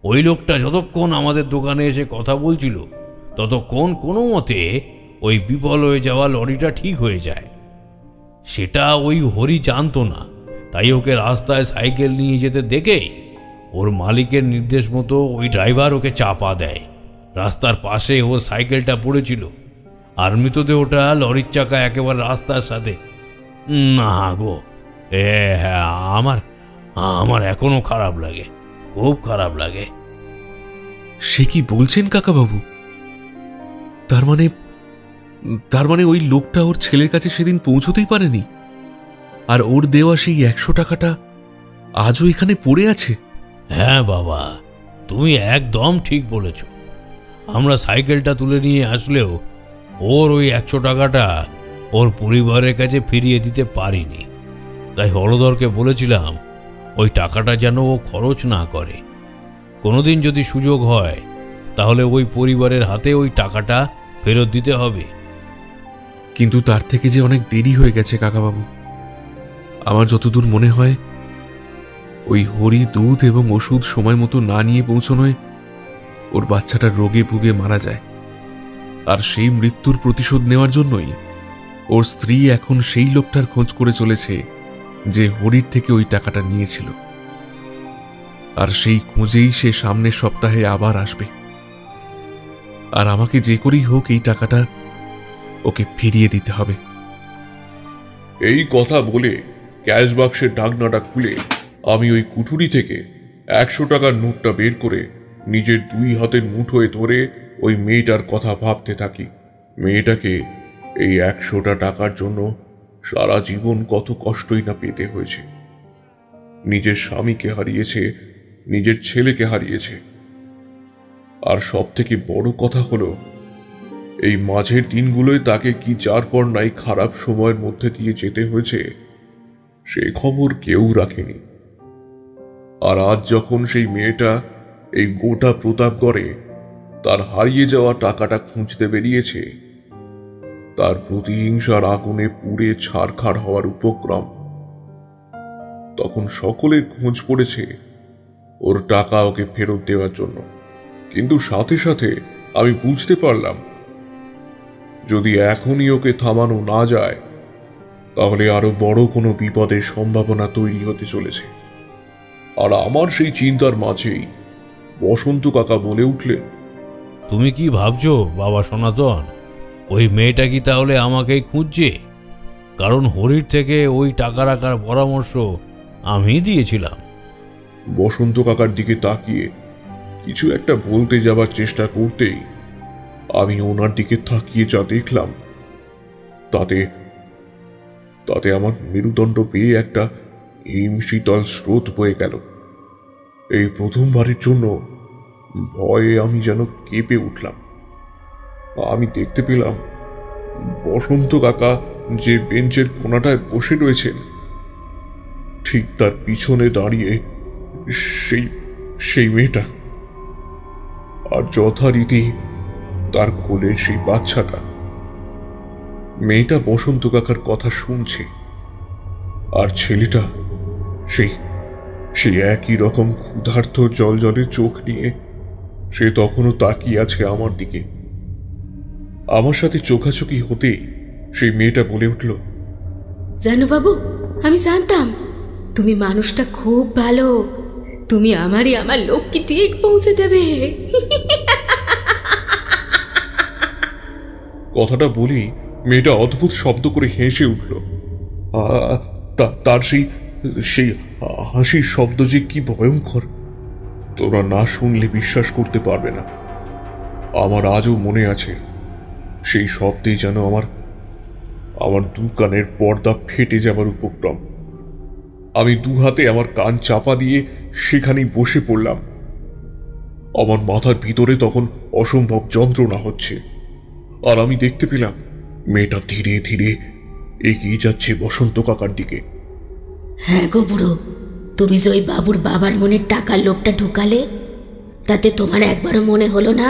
G: ওই লোকটা যতক্ষণ আমাদের দোকানে এসে কথা বলছিল ততক্ষণ কোনো মতে ওই বিফল হয়ে যাওয়া লরিটা ঠিক হয়ে যায়। সেটা ওই হরি জানতো না, তাই ওকে রাস্তায় সাইকেল নিয়ে যেতে দেখে ওর মালিকের নির্দেশ মতো ওই ড্রাইভার ওকে চাপা দেয়। রাস্তার পাশে ওর সাইকেলটা পড়েছিল, আর মৃতদেহটা লরির চাকা একেবারে রাস্তার সাথে। না গো, হ্যাঁ, আমার এখনো খারাপ লাগে, খুব খারাপ লাগে।
A: সে কি বলছেন কাকাবাবু? তার মানে ওই লোকটা ওর ছেলের কাছে সেদিন পৌঁছতেই পারেনি, আর ওর দেওয়া সেই 100 টাকাটা আজও এখানে পড়ে আছে?
G: হ্যাঁ বাবা, তুমি একদম ঠিক বলেছ। আমরা সাইকেলটা তুলে নিয়ে আসলেও ওর ওই 100 টাকাটা ওর পরিবারের কাছে ফিরিয়ে দিতে পারিনি। তাই হলধরকে বলেছিলাম ওই টাকাটা যেন ও খরচ না করে। কোনোদিন যদি সুযোগ হয় তাহলে ওই পরিবারের হাতে ওই টাকাটা ফেরত দিতে হবে।
A: কিন্তু তার থেকে যে অনেক দেরি হয়ে গেছে কাকাবাবু। আমার যতদূর মনে হয় ওই হরি দুধ এবং ওষুধ সময় মতো না নিয়ে পৌঁছনোয় ওর বাচ্চাটা রোগে ভুগে মারা যায়, আর সেই মৃত্যুর প্রতিশোধ নেওয়ার জন্যই ওর স্ত্রী এখন সেই লোকটার খোঁজ করে চলেছে যে হরির থেকে ওই টাকাটা নিয়েছিল, আর সেই খোঁজেই সে সামনের সপ্তাহে আবার আসবে। আর আমাকে যে করেই হোক এই টাকাটা ওকে ফিরিয়ে দিতে হবে।
H: এই কথা বলে ক্যাশ বাক্সের ঢাকনাটা খুলে আমি ওই কুঠুরি থেকে 100 টাকার নোটটা বের করে নিজের 2 হাতের মুঠোয় ধরে ওই মেয়েটার কথা ভাবতে থাকি। মেয়েটাকে এই 100টা টাকার জন্য সারা জীবন কত কষ্টই না পেতে হয়েছে। নিজের স্বামীকে হারিয়েছে, নিজের ছেলেকে হারিয়েছে, আর সব থেকে বড় কথা হলো এই মাঝের দিনগুলোয় তাকে কি যার পর নাই খারাপ সময়ের মধ্যে দিয়ে যেতে হয়েছে সে খবর কেউ রাখেনি। আর আজ যখন সেই মেয়েটা এই গোটা প্রতাপগড়ে তার হারিয়ে যাওয়া টাকাটা খুঁজতে বেরিয়েছে, তার প্রতিহিংসার আগুনে পুড়ে ছারখার হওয়ার উপক্রম, তখন সকলের খোঁজ পড়েছে ওর টাকা ওকে ফেরত দেওয়ার জন্য। কিন্তু সাথে সাথে আমি বুঝতে পারলাম যদি এখনই ওকে থামানো না যায় তাহলে আরো বড় কোনো বিপদের সম্ভাবনা তৈরি হতে চলেছে। আর আমার সেই চিন্তার মাঝেই বসন্ত কাকা বলে উঠলেন,
G: তুমি কি ভাবছো বাবা সনাতন? ওই মেয়েটা কি তাহলে আমাকেই খুঁজছে? কারণ হরির থেকে ওই টাকা রাখার পরামর্শ আমি দিয়েছিলাম।
H: বসন্ত কাকার দিকে তাকিয়ে কিছু একটা বলতে যাবার চেষ্টা করতেই আমি ওনার দিকে তাকিয়ে যা দেখলাম তাতে তাতে আমার মেরুদণ্ড পেয়ে একটা হিমশীতল স্রোত বয়ে গেল। এই প্রথমবারের জন্য ভয়ে আমি যেন কেঁপে উঠলাম। আমি দেখতে পেলাম বসন্ত কাকা যে বেঞ্চের কোনাটায় বসে রয়েছেন ঠিক তার পিছনে দাঁড়িয়ে সেই মেয়েটা, আর যথারীতি তার কোলের সেই বাচ্চাটা। মেয়েটা বসন্ত কাকার কথা শুনছে, আর ছেলেটা সেই একই রকম ক্ষুধার্ত জলজলে চোখ নিয়ে সে তখনও তাকিয়ে আছে আমার দিকে। আমার সাথে চোখাচোখি হতেই সেই মেয়েটা বলে উঠল,
I: জানো বাবু, আমি জানতাম তুমি মানুষটা খুব ভালো, তুমি আমার লোককে ঠিক পৌঁছে দেবে।
H: কথাটা বলেই মেয়েটা অদ্ভুত শব্দ করে হেসে উঠল। তার সেই হাসির শব্দ যে কি ভয়ঙ্কর তোমরা না শুনলে বিশ্বাস করতে পারবে না। আমার আজও মনে আছে সেই শব্দে যেন আমার 2 কানের পর্দা ফেটে যাবার উপক্রম। আমি 2 হাতে আমার কান চাপা দিয়ে সেখানেই বসে পড়লাম। আমার মাথার ভিতরে তখন অসম্ভব যন্ত্রণা হচ্ছে, আর আমি দেখতে পেলাম মেয়েটা ধীরে ধীরে এগিয়ে যাচ্ছে বসন্ত কাকার দিকে।
I: হ্যাঁ গো বুড়ো, তুমি যে ওই বাবুর বাবার মনের টাকার লোভটা ঢুকালে, তাতে তোমার একবারও মনে হলো না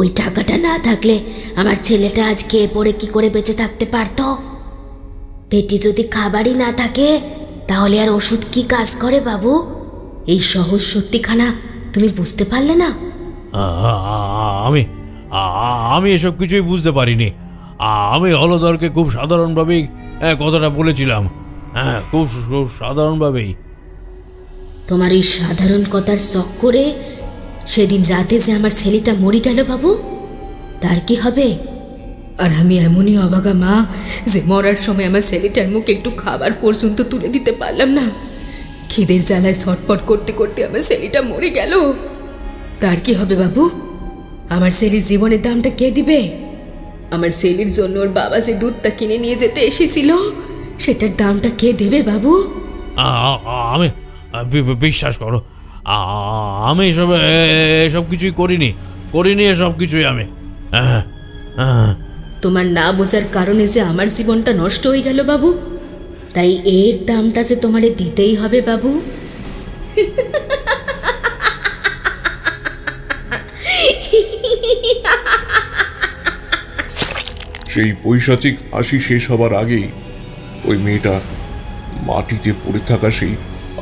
I: ওই টাকাটা না থাকলে আমার ছেলেটা আজ খেয়ে পড়ে কি করে বেঁচে থাকতে পারত? পেটে যদি খাবারই না থাকে তাহলে আর ওষুধ কি কাজ করে বাবু? এই সহজ সত্যিখানা তুমি বুঝতে পারলে না?
G: আমি এসব কিছুই বুঝতে পারিনি। আমি হলধরকে খুব সাধারণভাবেই কথাটা বলেছিলাম। হ্যাঁ, খুব সাধারণভাবেই।
I: তোমার এই সাধারণ কথার চক্করে সেদিন রাতে যে আমার ছেলেটা মরে গেল বাবু, তার কি হবে? আর আমি এমনই অবাগা মা যে মরার সময় আমার ছেলেটার মুখে একটু খাবার পর্যন্ত তুলে দিতে পারলাম না। খিদের জ্বালায় ছটপট করতে করতে আমার ছেলেটা মরে গেল। তার কি হবে বাবু? আমার ছেলের জীবনের দামটা কে দিবে? আমার ছেলের জন্য ওর বাবা যে দুধটা কিনে নিয়ে যেতে এসেছিল সেটার দামটা কে দেবে বাবু?
G: আমি বিশ্বাস করো, আমি এসব কিছুই করিনি এসব কিছুই আমি।
I: তোমার না বোঝার কারণে যে আমার জীবনটা নষ্ট হয়ে গেল বাবু, তাই এর দামটা যে তোমারে দিতেই হবে বাবু।
H: সেই পৈশাচিক হাসি শেষ হবার আগেই ওই মেয়েটা মাটিতে পড়ে থাকা সেই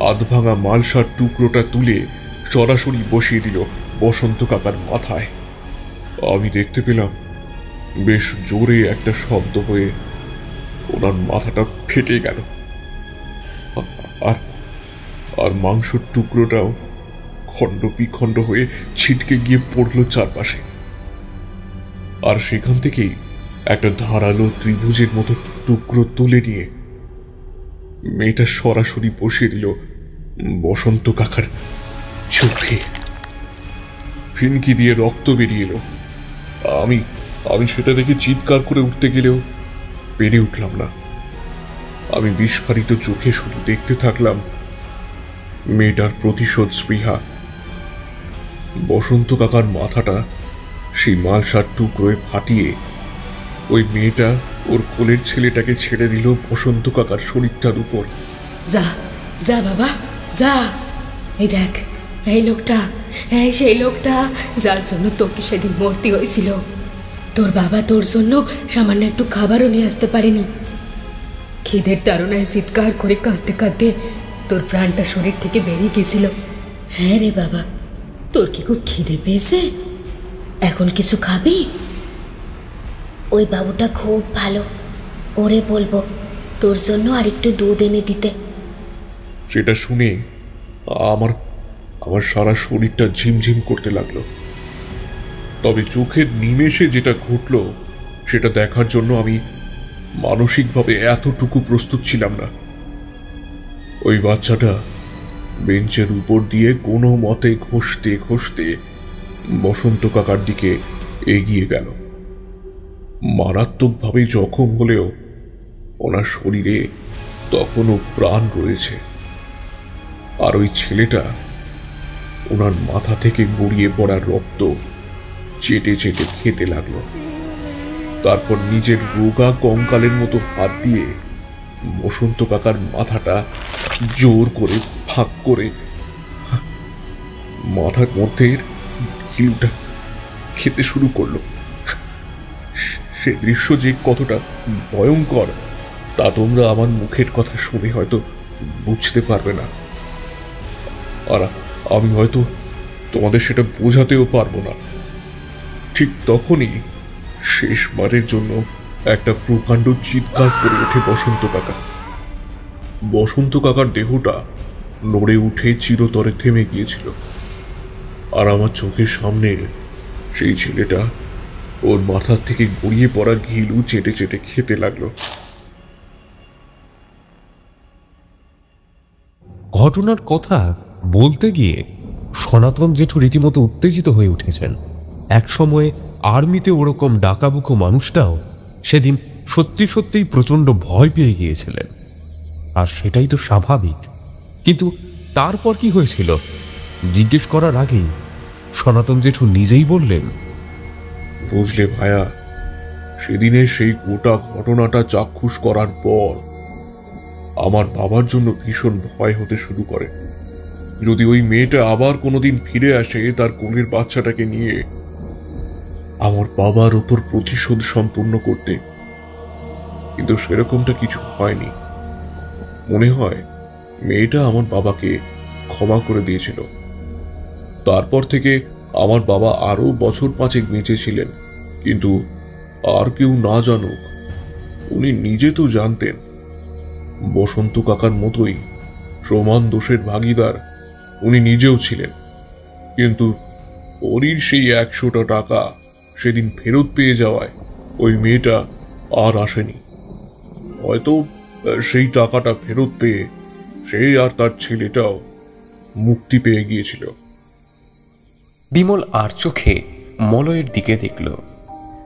H: আধভাঙা মালসার টুকরোটা তুলে সরাসরি বসিয়ে দিল বসন্ত কাকার মাথায়। আমি দেখতে পেলাম বেশ জোরে একটা শব্দ হয়ে
A: ওনার মাথাটা ফেটে গেল, আর আর মাংসর টুকরোটাও খণ্ড বিখণ্ড হয়ে ছিটকে গিয়ে পড়ল চারপাশে। আর সেখান থেকেই একটা ধারালো ত্রিভুজের মতো টুকরো তুলে নিয়ে মেয়েটা সরাসরি বসিয়ে দিল বসন্ত কাকার চোখে। ফিনকি দিয়ে রক্ত বেরিয়ে এলো। আমি আমি সেটা দেখে চিৎকার করে উঠতে গেলেও পেরে উঠলাম না। আমি বিস্ফারিত চোখে শুধু দেখতে থাকলাম মেয়েটার প্রতিশোধ স্পৃহা। বসন্ত কাকার মাথাটা সেই মালসার টুকরোয় ফাটিয়ে ওই মেয়েটা ওর কোলের ছেলেটাকে ছেড়ে দিল বসন্ত কাকার শরীরটার উপর।
K: যা যা বাবা যা, এই দেখ এই লোকটা, এই সেই লোকটা যার জন্য তোকে সেদিন মরতে হয়েছিল। তোর বাবা তোর জন্য সামান্য একটু খাবারও নিয়ে আসতে পারেনি। খিদের তাড়নায় চিৎকার করে কাঁদতে কাঁদতে তোর প্রাণটা শরীর থেকে বেরিয়ে গেছিল। হ্যাঁ রে বাবা, তোর কি খুব খিদে পেয়েছে? এখন কিছু খাবি?
I: ওই বাবুটা খুব ভালো, ওরে বলবো তোর জন্য আর একটু দুধ এনে দিতে।
A: সেটা শুনে আমার আমার সারা শরীরটা ঝিমঝিম করতে লাগলো। তবে চোখের নিমেষে যেটা ঘটল সেটা দেখার জন্য আমি মানসিকভাবে এতটুকু প্রস্তুত ছিলাম না। ওই বাচ্চাটা বেঞ্চের উপর দিয়ে কোনো মতে ঘষতে ঘষতে বসন্ত কাকার দিকে এগিয়ে গেল। মারাত্মকভাবে জখম হলেও ওনার শরীরে তখনও প্রাণ রয়েছে। আর ওই ছেলেটা ওনার মাথা থেকে গড়িয়ে পড়া রক্ত চেটে চেটে খেতে লাগলো। তারপর নিজের রোগা কঙ্কালের মতো হাত দিয়ে বসন্ত কাকার মাথাটা জোর করে ফাঁক করে মাথার মধ্যে ঘিলুটা খেতে শুরু করলো। সে দৃশ্য যে কতটা ভয়ঙ্কর তা তোমরা আমার মুখের কথা শুনে হয়তো বুঝতে পারবে না, আর আমি হয়তো তোমাদের সেটা বোঝাতেও পারবো না। ঠিক তখনই শেষবারের জন্য একটা প্রকাণ্ড চিৎকার করে ওঠে বসন্ত কাকা। বসন্ত কাকার দেহটা নড়ে উঠে চিরতরে থেমে গিয়েছিল, আর আমার চোখের সামনে সেই ছেলেটা ওর মাথার থেকে গড়িয়ে পড়া ঘিলু চেটে চেটে খেতে লাগলো।
B: ঘটনার কথা বলতে গিয়ে সনাতন জেঠু রীতিমতো উত্তেজিত হয়ে উঠেছেন। একসময় আর্মিতে ওরকম ডাকাবুকো মানুষটাও সেদিন সত্যি সত্যিই প্রচণ্ড ভয় পেয়ে গিয়েছিলেন, আর সেটাই তো স্বাভাবিক। কিন্তু তারপর কি হয়েছিল জিজ্ঞেস করার আগেই সনাতন জেঠু নিজেই বললেন,
A: বুঝলে ভায়া, সেদিনের সেই গোটা ঘটনাটা চাক্ষুষ করার পর আমার বাবার জন্য ভীষণ ভয় হতে শুরু করে। যদি ওই মেয়েটা আবার কোনোদিন ফিরে আসে তার কোলের বাচ্চাটাকে নিয়ে আমার বাবার উপর প্রতিশোধ সম্পূর্ণ করতে, কিন্তু সেরকমটা কিছু হয়নি। মনে হয় মেয়েটা আমার বাবাকে ক্ষমা করে দিয়েছিল। তারপর থেকে আমার বাবা আরো বছর 5 বেঁচে ছিলেন, কিন্তু আর কেউ না জানুক উনি নিজে তো জানতেন। বসন্ত কাকার মতোই সমান দোষের ভাগীদার উনি নিজেও ছিলেন, কিন্তু ওরির সেই 100টা টাকা সেদিন ফেরত পেয়ে যাওয়ায় ওই মেয়েটা আর আসেনি। হয়তো সেই টাকাটা ফেরত পেয়ে সে আর তার ছেলেটাও মুক্তি পেয়ে গিয়েছিল।
C: বিমল আর চোখে মলয়ের দিকে দেখল।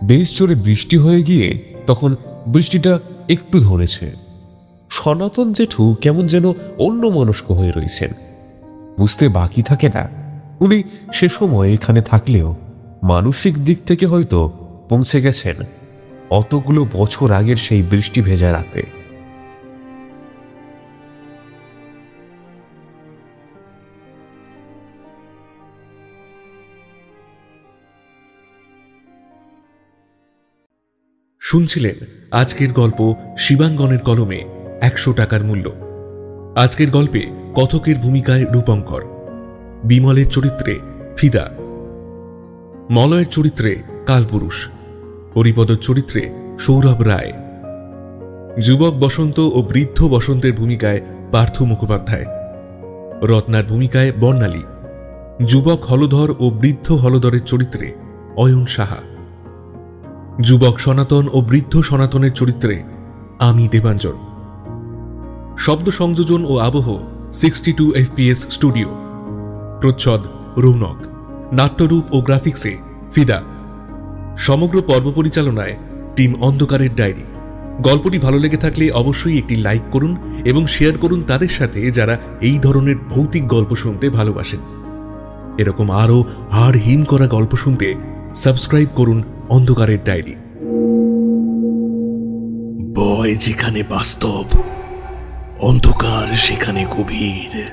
B: বেশ জোরে বৃষ্টি হয়ে গিয়ে তখন বৃষ্টিটা একটু ধরেছে। সনাতন জেঠু কেমন যেন অন্যমনস্ক হয়ে রয়েছেন। বুঝতে বাকি থাকে না উনি সে সময় এখানে থাকলেও মানসিক দিক থেকে হয়তো পৌঁছে গেছেন অতগুলো বছর আগের সেই বৃষ্টি ভেজা রাতে।
A: শুনছিলেন আজকের গল্প শিবাঙ্গনের কলমে 100 টাকার মূল্য। আজকের গল্পে কথকের ভূমিকায় রূপঙ্কর, বিমলের চরিত্রে ফিদা, মলয়ের চরিত্রে কালপুরুষ, হরিপদর চরিত্রে সৌরভ রায়, যুবক বসন্ত ও বৃদ্ধ বসন্তের ভূমিকায় পার্থ মুখোপাধ্যায়, রত্নার ভূমিকায় বর্ণালী, যুবক হলধর ও বৃদ্ধ হলধরের চরিত্রে অয়ন সাহা, যুবক সনাতন ও বৃদ্ধ সনাতনের চরিত্রে আমি দেবাঞ্জন। শব্দ সংযোজন ও আবহ 62 FPS স্টুডিও। প্রচ্ছদ রৌনক। নাট্যরূপ ও গ্রাফিক্সে ফিদা। সমগ্র পর্ব পরিচালনায় টিম অন্ধকারের ডায়েরি। গল্পটি ভালো লেগে থাকলে অবশ্যই একটি লাইক করুন এবং শেয়ার করুন তাদের সাথে যারা এই ধরনের ভৌতিক গল্প শুনতে ভালোবাসেন। এরকম আরও হাড় হিম করা গল্প শুনতে সাবস্ক্রাইব করুন অন্ধকারের ডায়েরি।
L: ভয় যেখানে বাস্তব, অন্ধকার সেখানে গভীর।